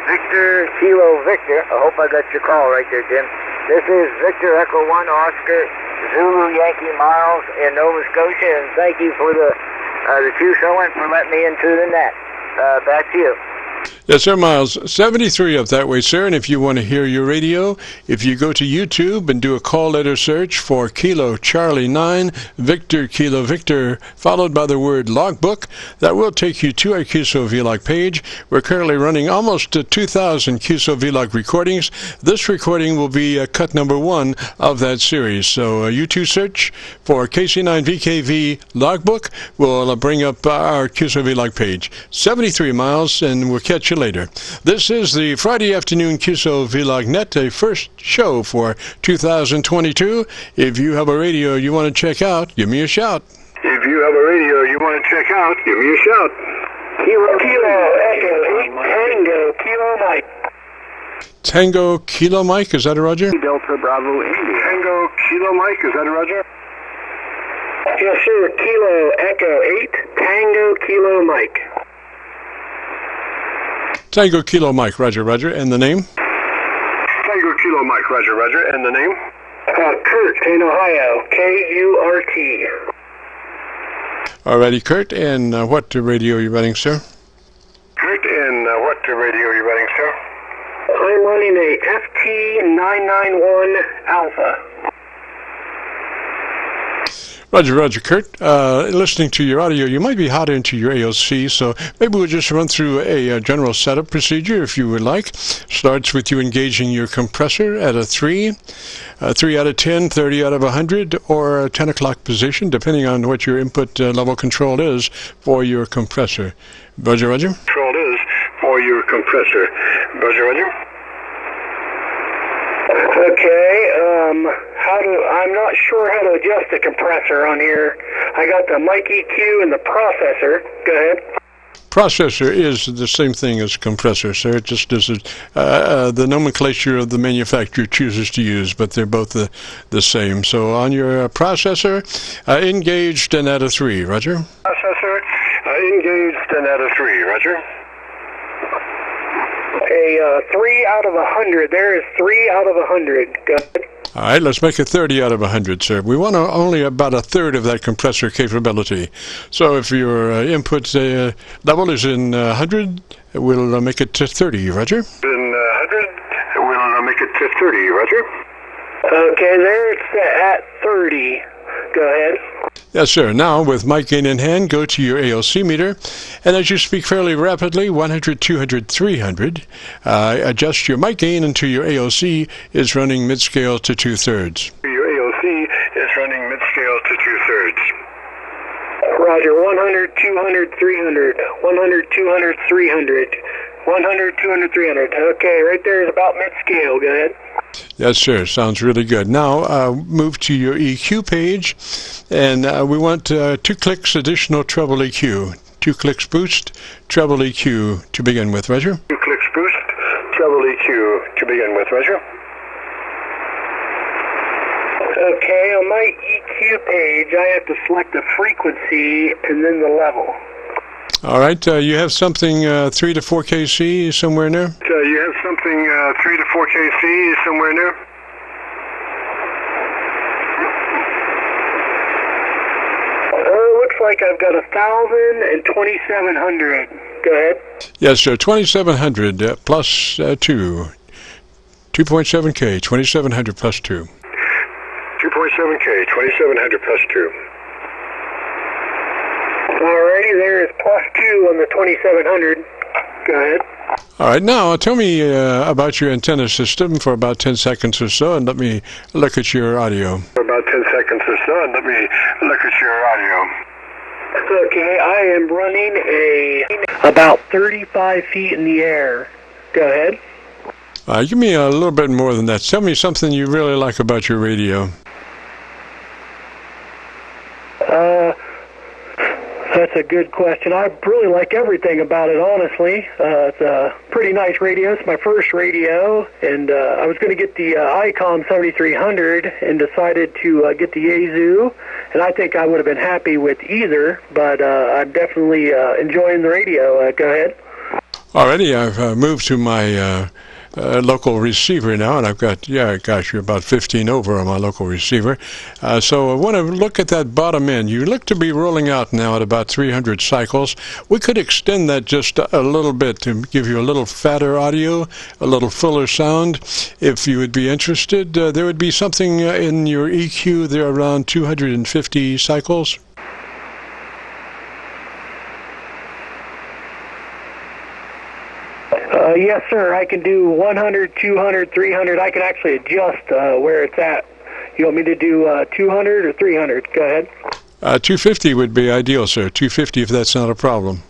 Victor, Kilo Victor. I hope I got your call right there, Jim. This is Victor Echo 1 Oscar Zulu Yankee Miles in Nova Scotia, and thank you for the QSO and for letting me into the net. Back to you.
Yes, sir, Miles. 73 up that way, sir. And if you want to hear your radio, if you go to YouTube and do a call letter search for Kilo Charlie 9, Victor Kilo Victor, followed by the word logbook, that will take you to our QSO-VLOG page. We're currently running almost 2,000 QSO-VLOG recordings. This recording will be cut number 1 of that series. So YouTube search for KC9VKV logbook will bring up our QSO-VLOG page. 73 miles, and we'll catch you later. This is the Friday afternoon QSO-VLOG Net, a first show for 2022. If you have a radio you want to check out, give me a shout.
If you have a radio you want to check out, give me a shout.
Kilo Echo 8 Tango Kilo Mike.
Tango Kilo Mike, is that a Roger?
Delta Bravo India.
Tango Kilo Mike, is that a Roger?
Yes, sir. Kilo Echo 8 Tango Kilo Mike.
Tango Kilo Mike, Roger, Roger. And the name? Tango Kilo Mike, Roger, Roger. And the name?
Kurt in Ohio. K-U-R-T.
Alrighty, Kurt. And what radio are you running, sir?
Kurt, and what radio are you running, sir?
I'm running a FT991 Alpha.
Roger, Roger, Kurt. Listening to your audio, you might be hot into your ALC, so maybe we'll just run through a general setup procedure, if you would like. Starts with you engaging your compressor at a 3 out of 10, 30 out of 100, or a 10 o'clock position, depending on what your input level control is for your compressor. Roger, Roger.
Control is for your compressor. Roger, Roger.
Okay, I'm not sure how to adjust the compressor on here. I got the Mic EQ and the processor. Go ahead.
Processor is the same thing as compressor, sir. It just is the nomenclature of the manufacturer chooses to use, but they're both the same. So on your processor, engaged and at a 3, Roger.
Processor, engaged and at a 3, Roger.
A 3 out of 100. There is 3 out of 100. Go ahead.
All right, let's make it 30 out of 100, sir. We want only about a third of that compressor capability. So if your input level is in 100, we'll make it to 30, Roger.
In 100, we'll make it to 30, Roger.
Okay, there it's at 30. Go ahead.
Yes, sir. Now, with mic gain in hand, go to your ALC meter, and as you speak fairly rapidly, 100, 200, 300, adjust your mic gain until your ALC is running mid-scale to 2/3.
Your ALC is running mid-scale to 2/3.
Roger, 100, 200, 300, 100, 200, 300, 100, 200, 300. Okay, right there is about mid-scale. Go ahead.
Yes, sir. Sounds really good. Now, move to your EQ page, and we want 2 clicks additional treble EQ. 2 clicks boost, treble EQ to begin with, Roger.
2 clicks boost, treble EQ to begin with, Roger.
Okay, on my EQ page, I have to select the frequency and then the level.
All right, you have something 3 to 4 KC somewhere in there?
You have something 3 to 4 KC somewhere in there?
Looks like I've got 1,000 and 2,700. Go ahead.
Yes, sir, 2,700 plus 2. 2.7K, 2,700 plus 2.
2.7K, 2,700 plus 2.
Alrighty, there is plus 2 on the 2,700. Go ahead.
All right, now tell me about your antenna system for about 10 seconds or so, and let me look at your audio.
For about 10 seconds or so, and let me look at your audio.
Okay, I am running about 35 feet in the air. Go ahead.
Give me a little bit more than that. Tell me something you really like about your radio.
That's a good question. I really like everything about it, honestly. It's a pretty nice radio. It's my first radio, and I was going to get the ICOM 7300 and decided to get the Yaesu, and I think I would have been happy with either, but I'm definitely enjoying the radio. Go ahead.
Already, I've moved to my local receiver now, and I've got, you're about 15 over on my local receiver. So I want to look at that bottom end. You look to be rolling out now at about 300 cycles. We could extend that just a little bit to give you a little fatter audio, a little fuller sound. If you would be interested, there would be something in your EQ there around 250 cycles.
Yes, sir. I can do 100, 200, 300. I can actually adjust where it's at. You want me to do 200 or 300? Go ahead.
250 would be ideal, sir. 250 if that's not a problem.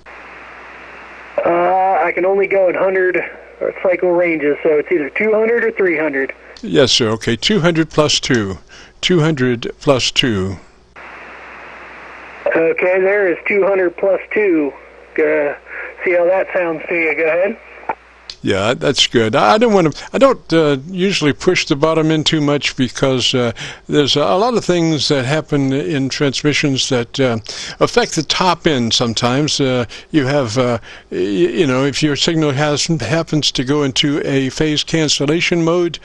I can only go in 100 cycle ranges, so it's either 200 or 300.
Yes, sir. Okay, 200 plus 2. 200 plus 2.
Okay, there is 200 plus 2. See how that sounds to you. Go ahead.
Yeah, that's good. I don't usually push the bottom end too much because there's a lot of things that happen in transmissions that affect the top end sometimes. You have, if your signal happens to go into a phase cancellation mode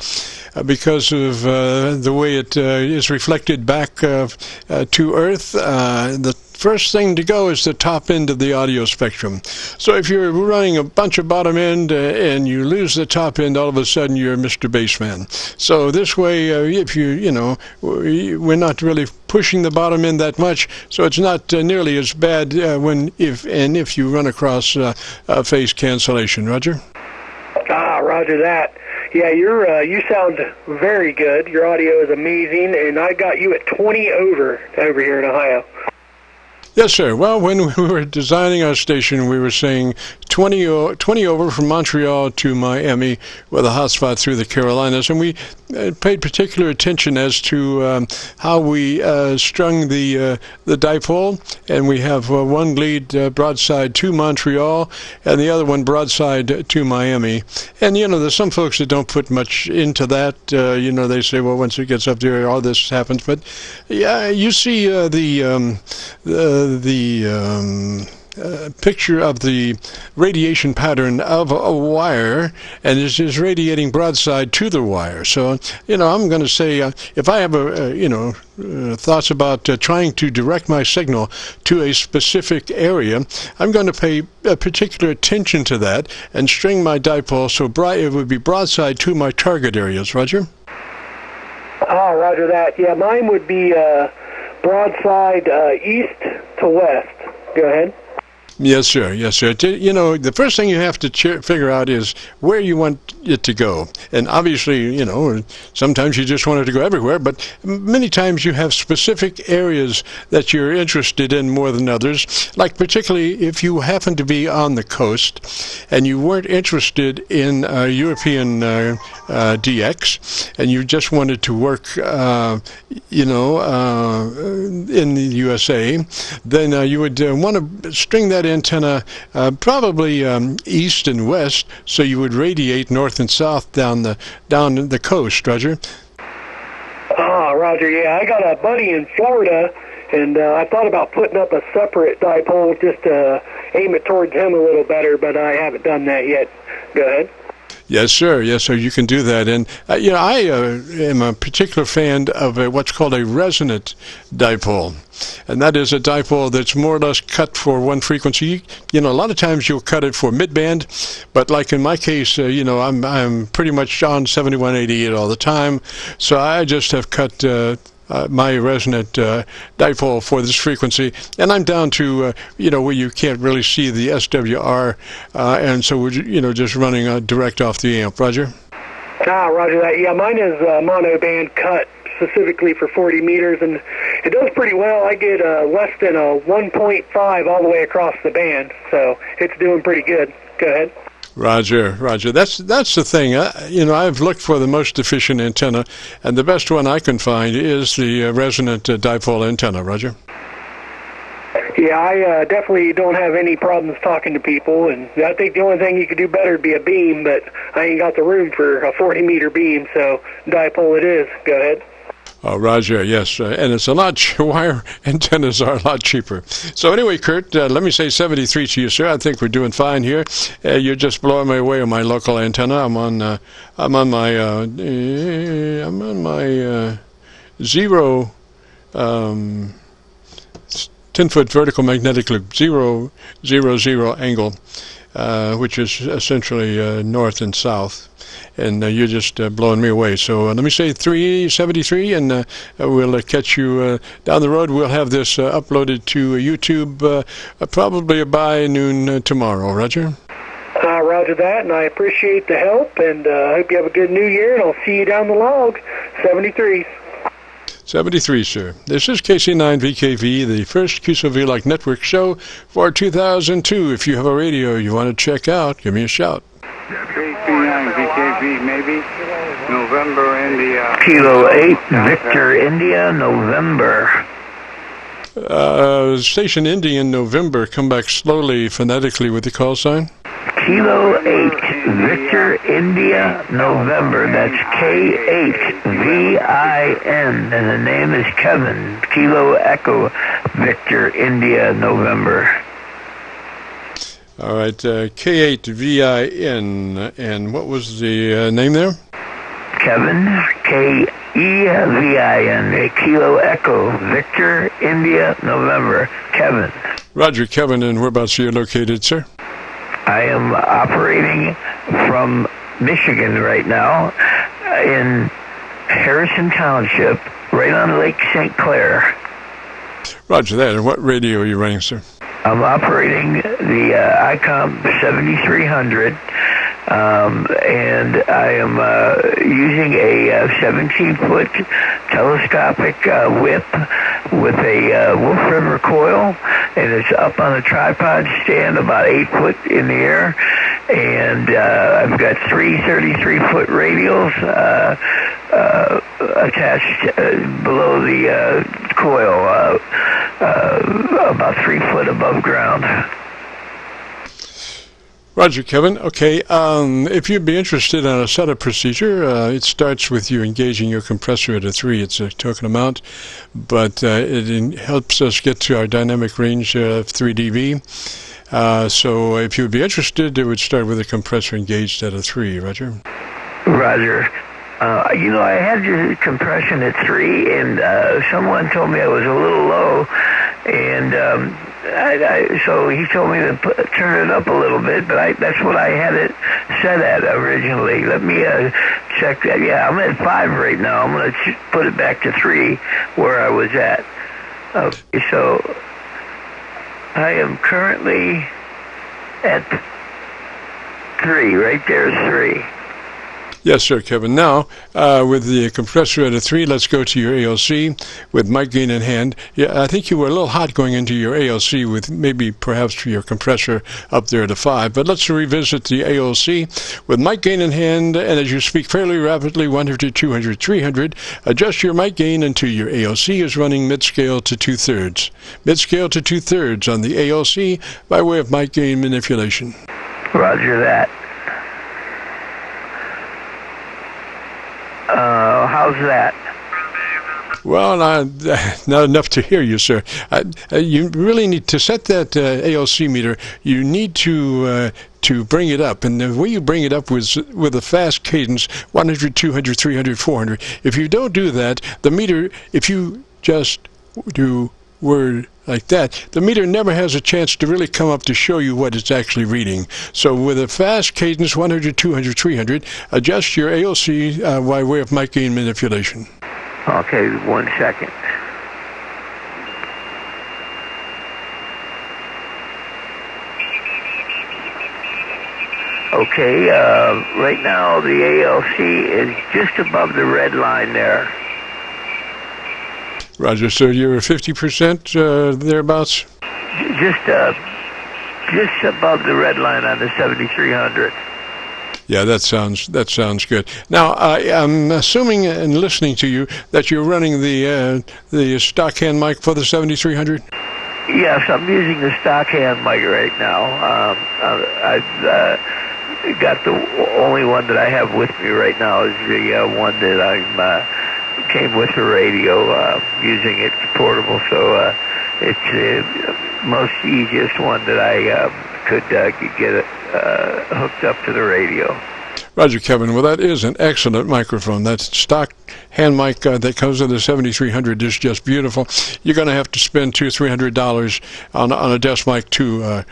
because of the way it is reflected back to Earth, the first thing to go is the top end of the audio spectrum. So if you're running a bunch of bottom end and you lose the top end, all of a sudden you're Mr. Bassman. So this way, if we're not really pushing the bottom end that much, so it's not nearly as bad if you run across phase cancellation. Roger?
Roger that. Yeah, you sound very good. Your audio is amazing, and I got you at 20 over here in Ohio.
Yes, sir. Well, when we were designing our station, we were saying 20 over from Montreal to Miami with a hotspot through the Carolinas, and we paid particular attention as to how we strung the dipole, and we have one lead broadside to Montreal and the other one broadside to Miami. And, there's some folks that don't put much into that. They say, well, once it gets up there, all this happens. But, yeah, you see the picture of the radiation pattern of a wire, and it is radiating broadside to the wire. So, I'm going to say, if I have thoughts about trying to direct my signal to a specific area, I'm going to pay particular attention to that and string my dipole so it would be broadside to my target areas. Roger?
Roger that. Yeah, mine would be broadside east to west. Go ahead.
Yes, sir. Yes, sir. The first thing you have to figure out is where you want it to go. And obviously, sometimes you just want it to go everywhere, but many times you have specific areas that you're interested in more than others. Like particularly if you happen to be on the coast and you weren't interested in European DX and you just wanted to work, in the USA, then you would want to string that antenna probably east and west, so you would radiate north and south down the coast, Roger.
Roger, yeah. I got a buddy in Florida, and I thought about putting up a separate dipole just to aim it towards him a little better, but I haven't done that yet. Go ahead.
Yes, sir. Yes, sir. You can do that. And, I am a particular fan of what's called a resonant dipole. And that is a dipole that's more or less cut for one frequency. A lot of times you'll cut it for mid-band, but like in my case, I'm pretty much on 7188 all the time. So I just have cut my resonant dipole for this frequency, and I'm down to where you can't really see the SWR, and so we're just running direct off the amp. Roger.
Roger that. Yeah, mine is monoband cut specifically for 40 meters, and it does pretty well. I get less than a 1.5 all the way across the band, so it's doing pretty good. Go ahead.
Roger. That's the thing. I've looked for the most efficient antenna, and the best one I can find is the resonant dipole antenna. Roger.
Yeah, I definitely don't have any problems talking to people, and I think the only thing you could do better would be a beam, but I ain't got the room for a 40-meter beam, so dipole it is. Go ahead.
Oh, Roger, yes, and it's a lot. Wire antennas are a lot cheaper. So anyway, Kurt, let me say 73 to you, sir. I think we're doing fine here. You're just blowing me away on my local antenna. I'm on my 10-foot vertical magnetic loop 0, 0, 0 angle, which is essentially north and south. And you're just blowing me away. So let me say 373, and we'll catch you down the road. We'll have this uploaded to YouTube probably by noon tomorrow. Roger?
Roger that, and I appreciate the help, and I hope you have a good new year, and I'll see you down the log. 73.
73, sir. This is KC9VKV, the first QSO-VLOG network show for 2002. If you have a radio you want to check out, give me a shout.
KC9VKV, maybe. November, India.
Kilo 8, Victor, India, November.
Station Indian, November. Come back slowly, phonetically with the call sign.
Kilo 8, Victor, India, November. That's K8VIN, and the name is Kevin. Kilo Echo, Victor, India, November.
All right, K8VIN, and what was the name there?
Kevin, K-E-V-I-N, Kilo Echo, Victor, India, November, Kevin.
Roger, Kevin, and whereabouts are you located, sir?
I am operating from Michigan right now in Harrison Township, right on Lake St. Clair.
Roger that. And what radio are you running, sir?
I'm operating the ICOM 7300, and I am using a 17-foot telescopic whip with a Wolf River coil, and it's up on a tripod stand about 8 foot in the air, and I've got three 33-foot radials attached below the coil, about 3 foot above ground.
Roger, Kevin. Okay, if you'd be interested in a setup procedure, it starts with you engaging your compressor at a 3. It's a token amount, but it helps us get to our dynamic range of 3 dB. So if you would be interested, it would start with a compressor engaged at a 3. Roger?
Roger. I had the compression at 3, and someone told me I was a little low, and so he told me to turn it up a little bit, but that's what I had it set at originally. Let me check that. Yeah, I'm at 5 right now. I'm going to put it back to 3 where I was at. Okay, so I am currently at 3. Right there is 3.
Yes, sir, Kevin. Now, with the compressor at a 3, let's go to your ALC with mic gain in hand. Yeah, I think you were a little hot going into your ALC with maybe perhaps your compressor up there at a 5. But let's revisit the ALC with mic gain in hand, and as you speak fairly rapidly, 100, 200, 300, adjust your mic gain until your ALC is running mid-scale to 2/3. Mid-scale to 2/3 on the ALC by way of mic gain manipulation.
Roger that. How's that?
Well, not enough to hear you, sir. You really need to set that ALC meter. You need to bring it up, and the way you bring it up was with a fast cadence, 100, 200, 300, 400. If you don't do that, the meter, if you just do word like that, the meter never has a chance to really come up to show you what it's actually reading. So with a fast cadence, 100, 200, 300, adjust your ALC by way of mic gain manipulation.
Okay, 1 second. Okay, right now the ALC is just above the red line there.
Roger, so you're 50% thereabouts?
Just above the red line on the 7300.
Yeah, that sounds good. Now, I'm assuming and listening to you that you're running the stock hand mic for the 7300?
Yes, I'm using the stock hand mic right now. I've got the only one that I have with me right now is the one that came with the radio, using it portable, so it's the most easiest one that I could get it hooked up to the radio.
Roger, Kevin. Well, that is an excellent microphone. That stock hand mic that comes with the 7300 is just beautiful. You're going to have to spend $200-300 on a desk mic to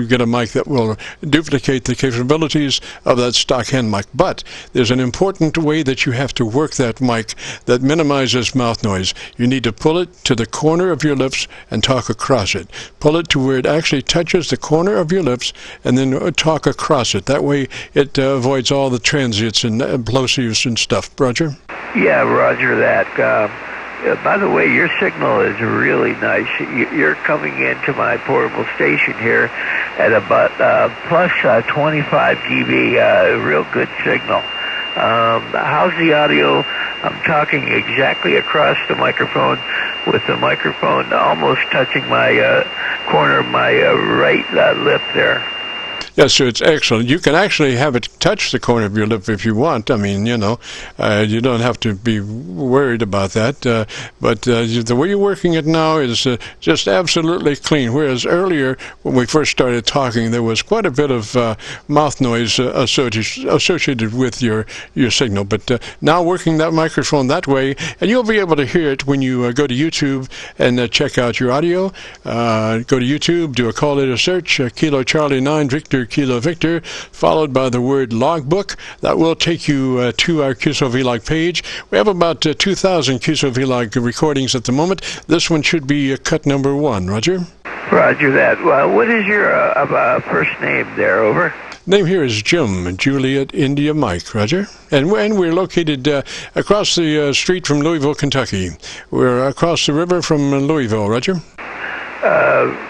get a mic that will duplicate the capabilities of that stock hand mic. But there's an important way that you have to work that mic that minimizes mouth noise. You need to pull it to the corner of your lips and talk across it. Pull it to where it actually touches the corner of your lips and then talk across it. That way it avoids all the transients and plosives and stuff. Roger?
Yeah, roger that. By the way, your signal is really nice. You're coming into my portable station here at about plus 25 dB, real good signal. How's the audio? I'm talking exactly across the microphone with the microphone almost touching my corner of my right lip there.
Yes, sir, it's excellent. You can actually have it touch the corner of your lip if you want. I mean, you know, you don't have to be worried about that. But the way you're working it now is just absolutely clean. Whereas earlier, when we first started talking, there was quite a bit of mouth noise associated with your signal. But now working that microphone that way, and you'll be able to hear it when you go to YouTube and check out your audio. Go to YouTube, do a call letter search, Kilo Charlie 9 Victor Kilo Victor, followed by the word logbook. That will take you to our QSO-VLOG page. We have about 2,000 QSO-VLOG recordings at the moment. This one should be cut number 1. Roger?
Roger that. Well, what is your first name there, over?
Name here is Jim, Juliet, India, Mike, Roger. And we're located across the street from Louisville, Kentucky. We're across the river from Louisville, Roger.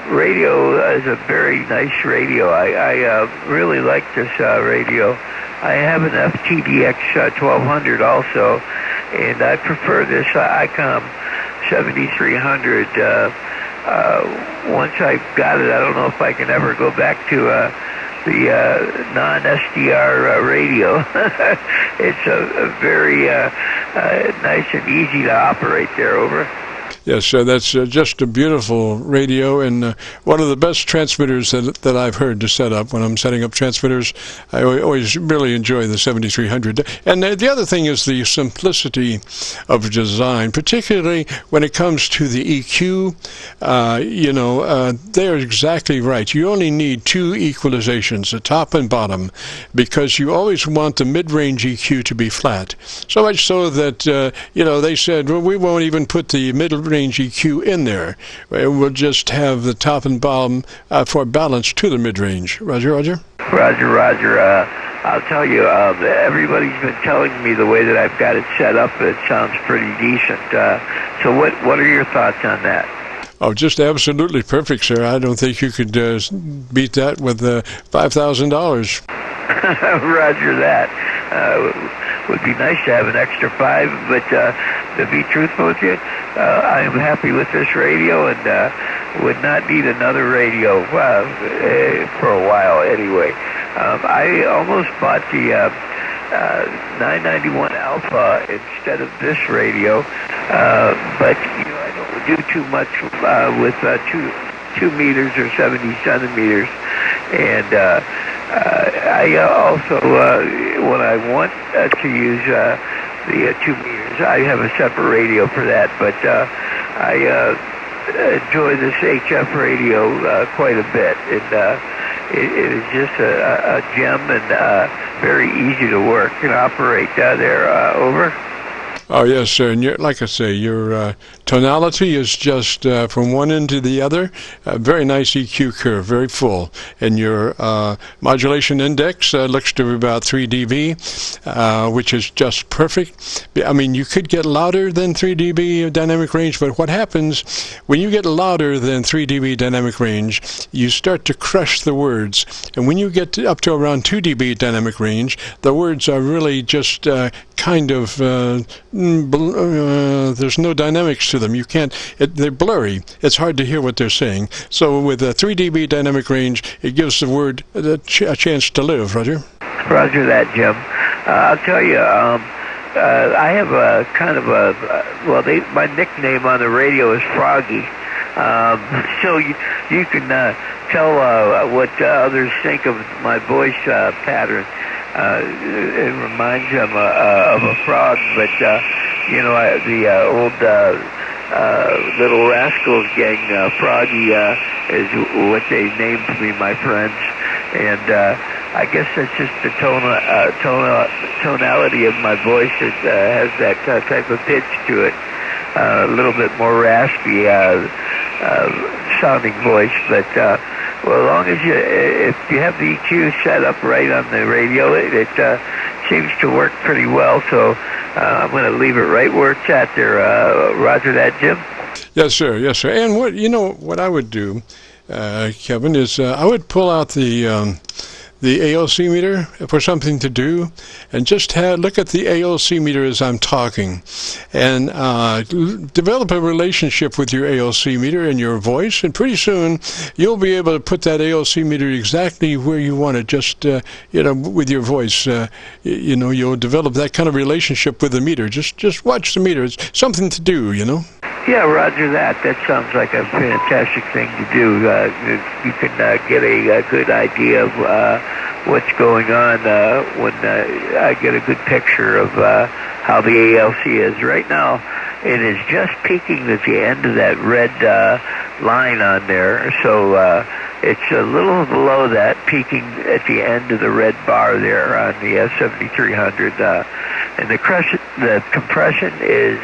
Radio is a very nice radio. I really like this radio. I have an FTDX 1200 also, and I prefer this ICOM 7300. Once I've got it, I don't know if I can ever go back to the non-SDR radio. It's a very nice and easy to operate there, over.
Yes, that's just a beautiful radio, and one of the best transmitters that I've heard to set up when I'm setting up transmitters. I always really enjoy the 7300. And the other thing is the simplicity of design, particularly when it comes to the EQ. They're exactly right. You only need 2 equalizations, the top and bottom, because you always want the mid-range EQ to be flat. So much so that, they said, well, we won't even put the mid-range EQ in there. We'll just have the top and bottom for balance to the mid-range. Roger, Roger?
Roger, Roger. I'll tell you, everybody's been telling me the way that I've got it set up, it sounds pretty decent. So what are your thoughts on that?
Oh, just absolutely perfect, sir. I don't think you could beat that with $5,000.
Roger that. Would be nice to have an extra 5, but to be truthful with you, I am happy with this radio and would not need another radio for a while anyway. I almost bought the 991 Alpha instead of this radio, but I don't do too much with 2 meters or 70 centimeters, and I also, when I want to use the 2 meters, I have a separate radio for that, but I enjoy this HF radio quite a bit. It is just a gem and very easy to work and operate there. Over.
Oh, yes, sir. And like I say, your tonality is just from one end to the other. Very nice EQ curve, very full. And your modulation index looks to be about 3 dB, which is just perfect. I mean, you could get louder than 3 dB dynamic range, but what happens when you get louder than 3 dB dynamic range, you start to crush the words. And when you get up to around 2 dB dynamic range, the words are really just kind of there's no dynamics to them. You can't. They're blurry. It's hard to hear what they're saying. So with a 3 dB dynamic range, it gives the word a chance to live. Roger.
Roger that, Jim. I'll tell you. I have a kind of a my nickname on the radio is Froggy. So you can tell what others think of my voice pattern. It reminds them of a frog, but the old Little Rascals gang, Froggy is what they named me, my friends, and I guess that's just the tonality of my voice. It has that type of pitch to it, a little bit more raspy sounding voice, but well, as long as if you have the EQ set up right on the radio, it seems to work pretty well. So I'm going to leave it right where it's at there. Roger that, Jim.
Yes, sir. Yes, sir. And what I would do, Kevin, is I would pull out the ALC meter for something to do, and just look at the ALC meter as I'm talking, and develop a relationship with your ALC meter and your voice, and pretty soon you'll be able to put that ALC meter exactly where you want it, just with your voice. You'll develop that kind of relationship with the meter. Just watch the meter. It's something to do,
Yeah, roger that. That sounds like a fantastic thing to do. You can get a good idea of what's going on when I get a good picture of how the ALC is. Right now, it is just peaking at the end of that red line on there. So it's a little below that, peaking at the end of the red bar there on the 7300. And the compression is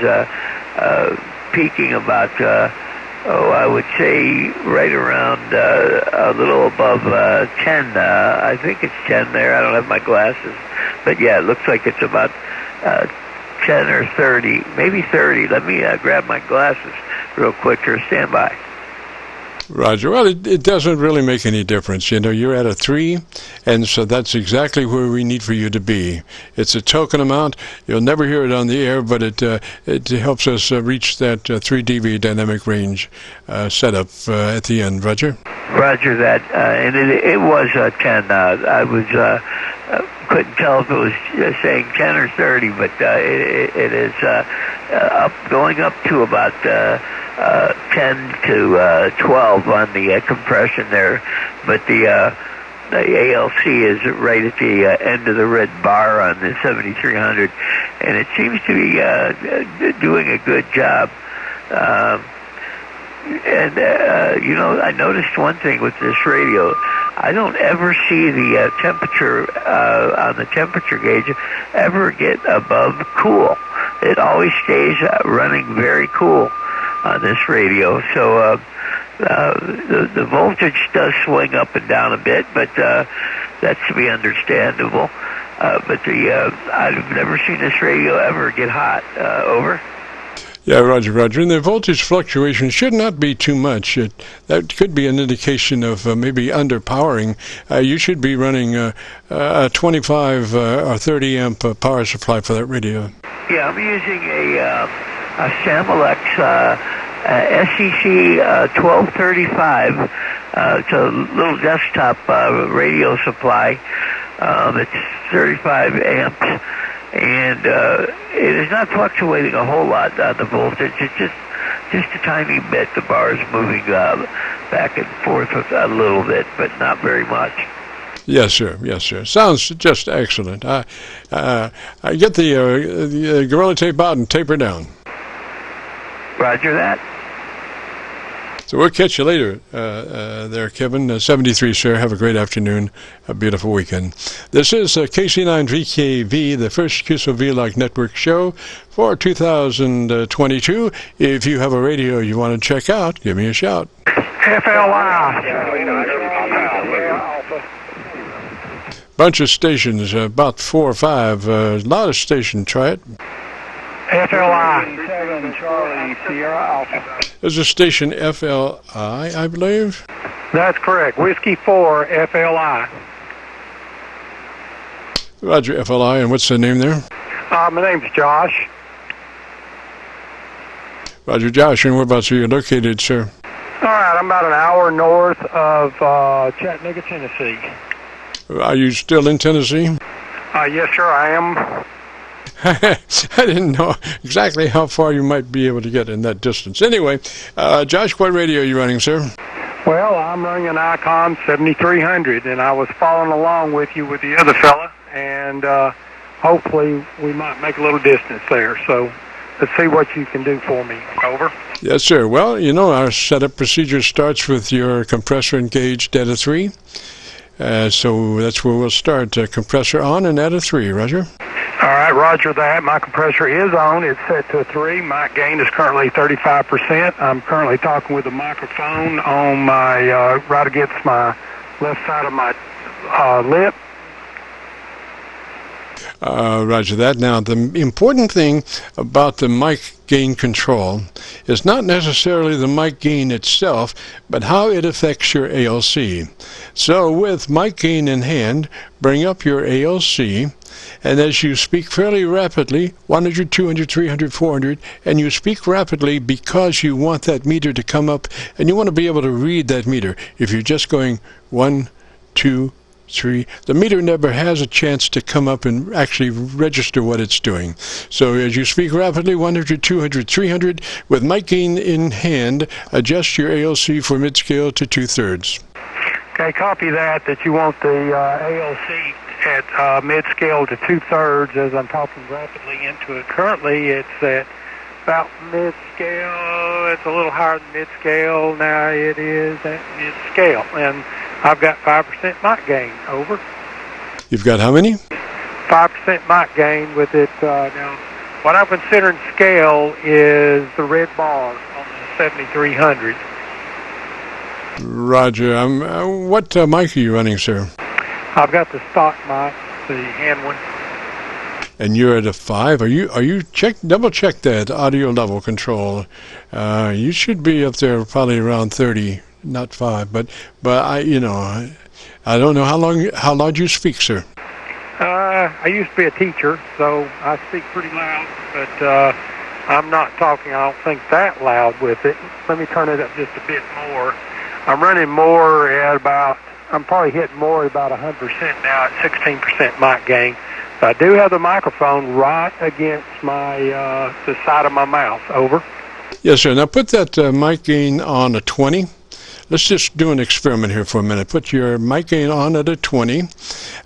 peaking about, I would say right around a little above 10. I think it's 10 there. I don't have my glasses. But yeah, it looks like it's about 10 or 30, maybe 30. Let me grab my glasses real quick here. Stand by.
Roger. Well, it doesn't really make any difference. You're at a 3, and so that's exactly where we need for you to be. It's a token amount. You'll never hear it on the air, but it helps us reach that 3 dB dynamic range setup at the end. Roger? Roger
that. And it was 10. I was couldn't tell if it was saying 10 or 30, but it is going up to about 10 to 12 on the compression there, but the ALC is right at the end of the red bar on the 7300, and it seems to be doing a good job. I noticed one thing with this radio. I don't ever see the temperature on the temperature gauge ever get above cool. It always stays running very cool on this radio. So the voltage does swing up and down a bit, but that's to be understandable. but I've never seen this radio ever get hot. Over.
Yeah, Roger, Roger. And the voltage fluctuation should not be too much. That could be an indication of maybe underpowering. You should be running a 25 or 30 amp power supply for that radio.
Yeah, I'm using a Samulex SEC 1235. It's a little desktop radio supply. It's 35 amps. And it is not fluctuating a whole lot, the voltage. It's just a tiny bit. The bar is moving back and forth a little bit, but not very much.
Yes, sir. Yes, sir. Sounds just excellent. I get the Gorilla Tape out and tape her down.
Roger that.
So we'll catch you later there, Kevin. 73, sir. Have a great afternoon. A beautiful weekend. This is KC9VKV, the first QSO-VLOG network show for 2022. If you have a radio you want to check out, give me a shout.
FLI.
Bunch of stations, about 4 or 5. A lot of stations. Try it.
FLI. 7 Charlie Sierra Alpha.
There's a station FLI, I believe.
That's correct. Whiskey 4 FLI.
Roger, FLI. And what's the name there?
My name's Josh.
Roger, Josh. And whereabouts are you located, sir?
All right, I'm about an hour north of Chattanooga, Tennessee.
Are you still in Tennessee?
Yes, sir, I am.
I didn't know exactly how far you might be able to get in that distance. Anyway, Josh, what radio are you running, sir?
Well, I'm running an Icon 7300, and I was following along with you with the other fella, and hopefully we might make a little distance there. So let's see what you can do for me. Over.
Yes, sir. Well, you know, our setup procedure starts with your compressor engaged at a 3. So that's where we'll start. Compressor on and at a 3. Roger.
All right, roger that. My compressor is on. It's set to a 3. My gain is currently 35%. I'm currently talking with a microphone on my right against my left side of my lip.
Roger that. Now, the important thing about the mic gain control is not necessarily the mic gain itself, but how it affects your ALC. So with mic gain in hand, bring up your ALC, and as you speak fairly rapidly, 100, 200, 300, 400, and you speak rapidly because you want that meter to come up, and you want to be able to read that meter. If you're just going 1, 2, 3, the meter never has a chance to come up and actually register what it's doing. So as you speak rapidly, 100, 200, 300, with mic gain in hand, adjust your ALC for mid-scale to 2/3.
Okay, copy that you want the ALC at mid-scale to 2/3 as I'm talking rapidly into it. Currently, it's at about mid-scale. It's a little higher than mid-scale. Now it is at mid-scale. And I've got 5% mic gain. Over.
You've got how many?
5% mic gain with it. Now, what I'm considering scale is the red bar on the 7300.
Roger. What mic are you running, sir?
I've got the stock mic, the hand one.
And you're at a 5. Are you double check that audio level control? You should be up there probably around 30. Not 5, but I don't know how loud you speak, sir.
I used to be a teacher, so I speak pretty loud, but I'm not talking, I don't think, that loud with it. Let me turn it up just a bit more. I'm running more at about, I'm probably hitting more at about 100% now at 16% mic gain. So I do have the microphone right against the side of my mouth. Over.
Yes, sir. Now put that mic gain on a 20. Let's just do an experiment here for a minute. Put your mic gain on at a 20.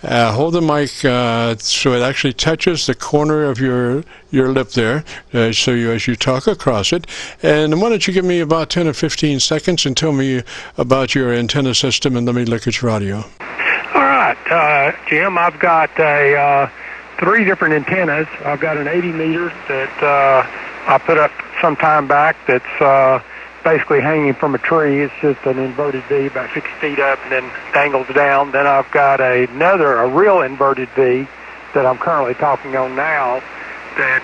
Hold the mic so it actually touches the corner of your lip there, as you talk across it. And why don't you give me about 10 or 15 seconds and tell me about your antenna system, and let me look at your audio.
All right, Jim, I've got 3 different antennas. I've got an 80 meter that I put up some time back that's basically hanging from a tree. It's just an inverted V about 6 feet up and then dangles down. Then I've got a real inverted V
that I'm currently talking on now that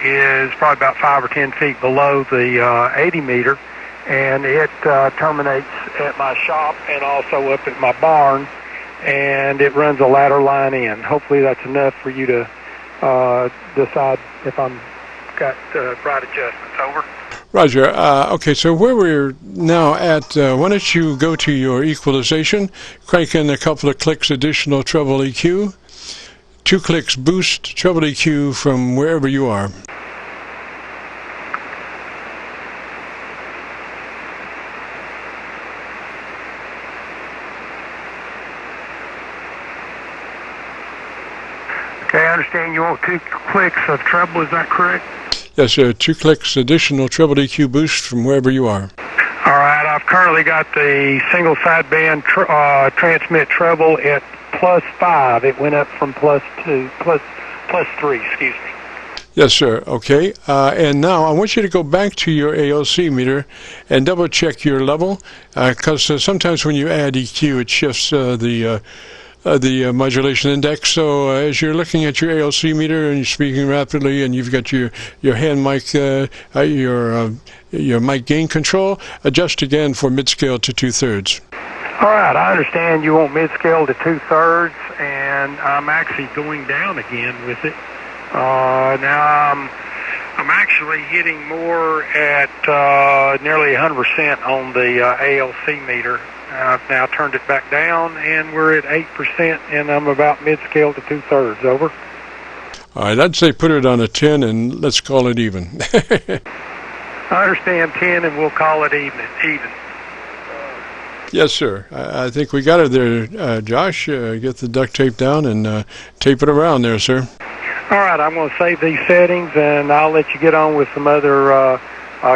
is probably about 5 or 10 feet below the 80 meter, and it terminates at my shop and also up at my barn, and it runs a ladder line in. Hopefully that's enough for you to decide if I'm got right adjustments. Over.
Roger. Okay, so where we're now at, why don't you go to your equalization, crank in a couple of clicks additional treble EQ, 2 clicks boost treble EQ from wherever you are.
Okay, I understand you want 2 clicks of treble, is that correct?
Yes, sir. 2 clicks additional treble EQ boost from wherever you are.
All right, I've currently got the single sideband transmit treble at +5. It went up from +3, excuse me.
Yes, sir. Okay. And now I want you to go back to your ALC meter and double check your level, because sometimes when you add EQ, it shifts the modulation index. So as you're looking at your ALC meter and you're speaking rapidly, and you've got your hand mic, your mic gain control, adjust again for mid-scale to 2/3.
All right, I understand you want mid-scale to 2/3, and I'm actually going down again with it. Now I'm actually hitting more at nearly 100% on the ALC meter. I've now turned it back down, and we're at 8%, and I'm about mid-scale to 2/3. Over.
All right, I'd say put it on a 10, and let's call it even.
I understand 10, and we'll call it even.
Yes, sir. I think we got it there, Josh. Get the duct tape down and tape it around there, sir.
All right, I'm going to save these settings, and I'll let you get on with some other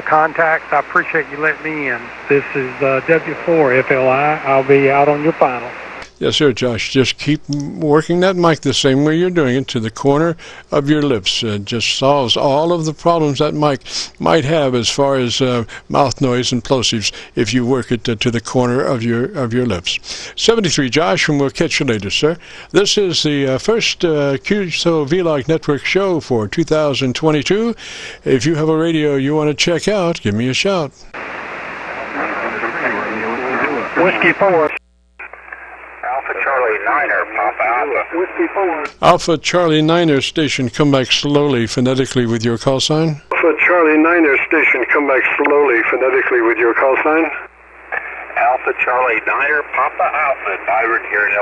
contacts. I appreciate you letting me in. This is W4FLI. I'll be out on your final.
Yes, sir, Josh. Just keep working that mic the same way you're doing it, to the corner of your lips. It just solves all of the problems that mic might have as far as mouth noise and plosives if you work it to the corner of your lips. 73, Josh, and we'll catch you later, sir. This is the first QSO-VLOG Network show for 2022. If you have a radio you want to check out, give me a shout.
Whiskey 4.
Alpha Charlie Niner, Papa Alpha.
Whiskey 4.
Alpha Charlie Niner station, come back slowly phonetically with your call sign.
Alpha Charlie Niner station, come back slowly phonetically with your call sign.
Alpha Charlie Niner, Papa Alpha, Byron here in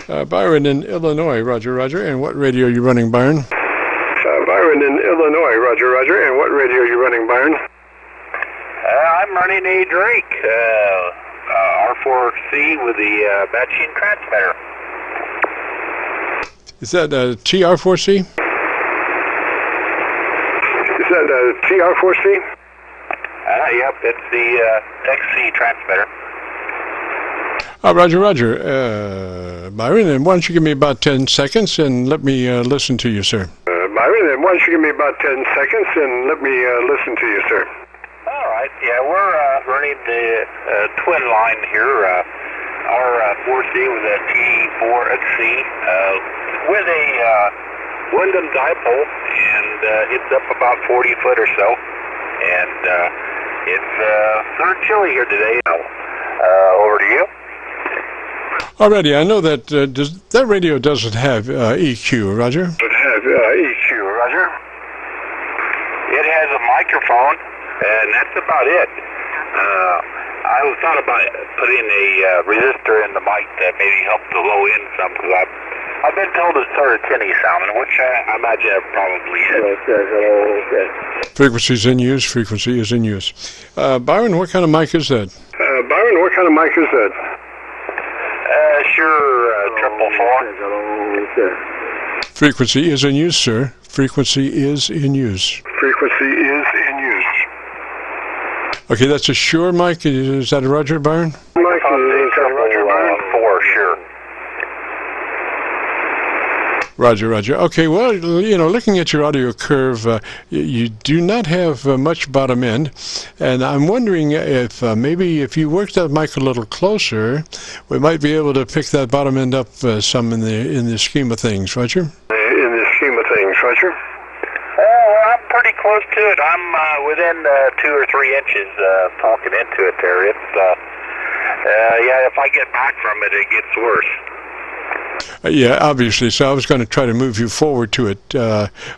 Illinois.
Byron in Illinois, Roger, Roger. And what radio are you running, Byron?
Byron in Illinois, Roger, Roger. And what radio are you running, Byron?
I'm running a Drake R4C with the matching transmitter.
Is that TR4C?
Is that TR4C?
Yep, it's the XC transmitter.
Roger, Roger. Byron, and why don't you give me about 10 seconds and let me listen to you, sir.
Byron, and why don't you give me about 10 seconds and let me listen to you, sir.
All right, yeah, we're running the twin line here, R4C with a T4XC with a Resonant Dipole, and it's up about 40 foot or so, and it's sort of chilly here today. Over to you.
Alrighty, I know that that radio doesn't have EQ, Roger.
Does it have EQ, Roger?
It has a microphone, and that's about it. I thought about putting a resistor in the mic that maybe help the low end some, because I've been told it's sort of tinny sounding, which I imagine it probably is.
Frequency is in use. Frequency is in use. Byron, what kind of mic is that?
Byron, what kind of mic is that?
Sure, 444.
Frequency is in use, sir. Frequency is in use.
Frequency is in use.
Okay, that's a Shure mic. Is that a Roger, Byron?
Mic is Roger, Byron?
4, sure.
Roger, Roger. Okay, well, looking at your audio curve, you do not have much bottom end, and I'm wondering if maybe if you work that mic a little closer, we might be able to pick that bottom end up some in the scheme of things, Roger.
In the scheme of things, Roger.
Well, I'm pretty close to it. I'm within 2 or 3 inches talking into it there. It's, yeah, if I get back from it, it gets worse.
Yeah, obviously. So I was going to try to move you forward to it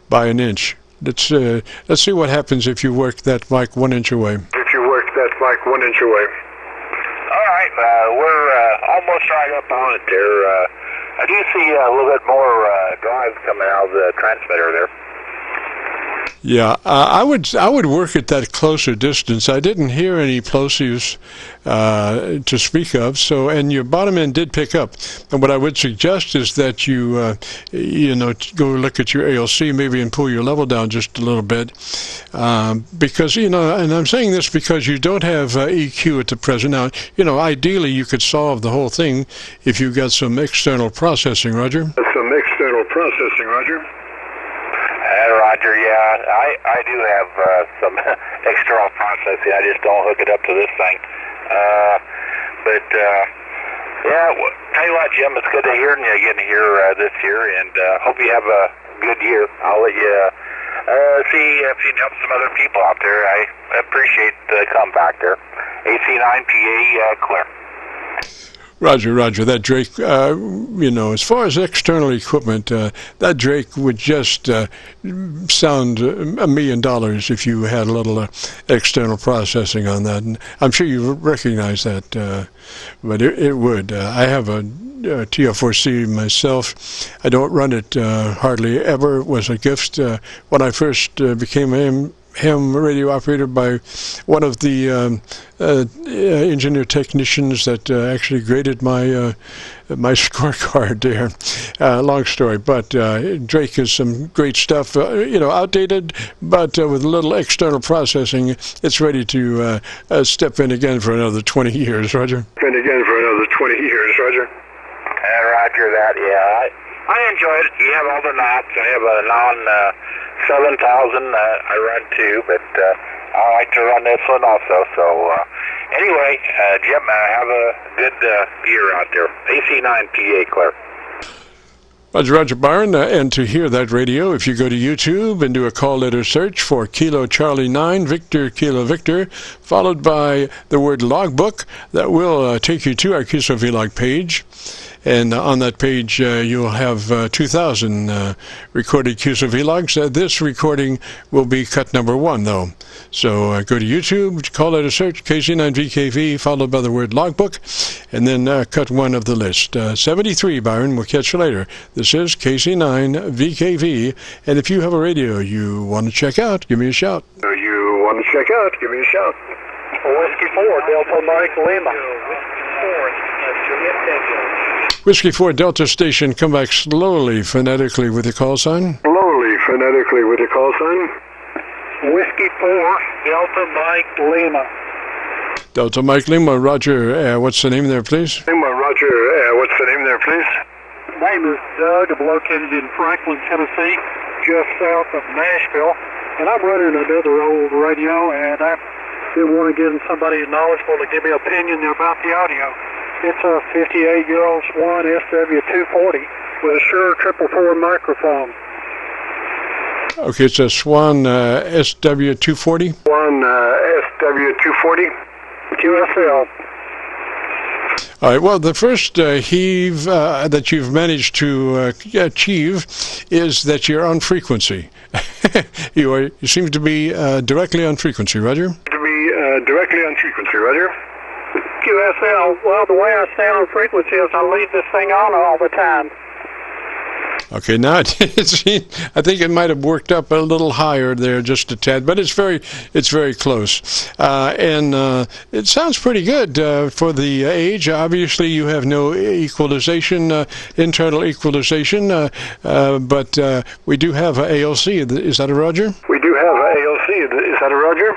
by an inch. Let's see what happens if you work that mic 1 inch away.
If you work that mic 1 inch away.
All right, we're almost right up on it there. I do see a little bit more drive coming out of the transmitter there.
Yeah, I would work at that closer distance. I didn't hear any plosives to speak of. So, and your bottom end did pick up. And what I would suggest is that you go look at your ALC maybe and pull your level down just a little bit, because and I'm saying this because you don't have EQ at the present. Now, ideally you could solve the whole thing if you got some external processing, Roger.
Some external processing, Roger.
Roger, yeah, I do have some external processing. I just don't hook it up to this thing. Yeah, tell you what, Jim, it's good to hear you again here this year, and hope you have a good year. I'll let you see if you can help some other people out there. I appreciate the comeback there. KC9VKV, clear.
Roger, Roger. That Drake, as far as external equipment, that Drake would just sound $1 million if you had a little external processing on that. And I'm sure you recognize that, but it would. I have a TR4C myself. I don't run it hardly ever. It was a gift when I first became a ham radio operator by one of the engineer technicians that actually graded my scorecard there. Long story, but Drake is some great stuff. Outdated, but with a little external processing, it's ready to step in again for another 20 years, Roger.
And again for another 20 years, Roger.
Roger that, yeah. I enjoy it. You have all the knots. I have a non 7000 I run too, but I like to run this one also. So anyway, Jim, have a good year out there. KC9VKV, clear.
Roger, Roger Byron, and to hear that radio, if you go to YouTube and do a call letter search for Kilo Charlie 9, Victor Kilo Victor, followed by the word logbook, that will take you to our QSO-VLOG page. And on that page, you'll have 2,000 recorded QSO-VLOGs. This recording will be cut number 1, though. So go to YouTube, call it a search, KC9VKV, followed by the word logbook, and then cut 1 of the list. 73, Byron. We'll catch you later. This is KC9VKV, and if you have a radio you want to check out, give me a shout.
Give me a shout.
Whiskey 4, Delta Mike Lima.
Whiskey 4 Delta Station, come back slowly, phonetically with the call sign.
Slowly, phonetically with the call sign.
Whiskey 4, Delta Mike Lima.
Delta Mike Lima, Roger, what's the name there, please?
Roger, what's the name there, please?
Name is Doug. I'm located in Franklin, Tennessee, just south of Nashville. And I'm running another old radio, and I did want to get somebody knowledgeable to give me an opinion about the audio. It's a 58-year-old Swan SW240 with a Shure 444 microphone.
Okay, it's a Swan SW240?
Swan SW240 QSL.
All right, well, the first heave that you've managed to achieve is that you're on frequency. You seem to be directly on frequency, Roger?
Directly on frequency, Roger.
QSL, well, the way I stay on frequency is I leave this thing on all the time.
Okay, now I think it might have worked up a little higher there, just a tad, but it's very close, and it sounds pretty good for the age. Obviously, you have no equalization, internal equalization, but we do have a ALC. Is that a Roger?
We do have a ALC. Is that a Roger?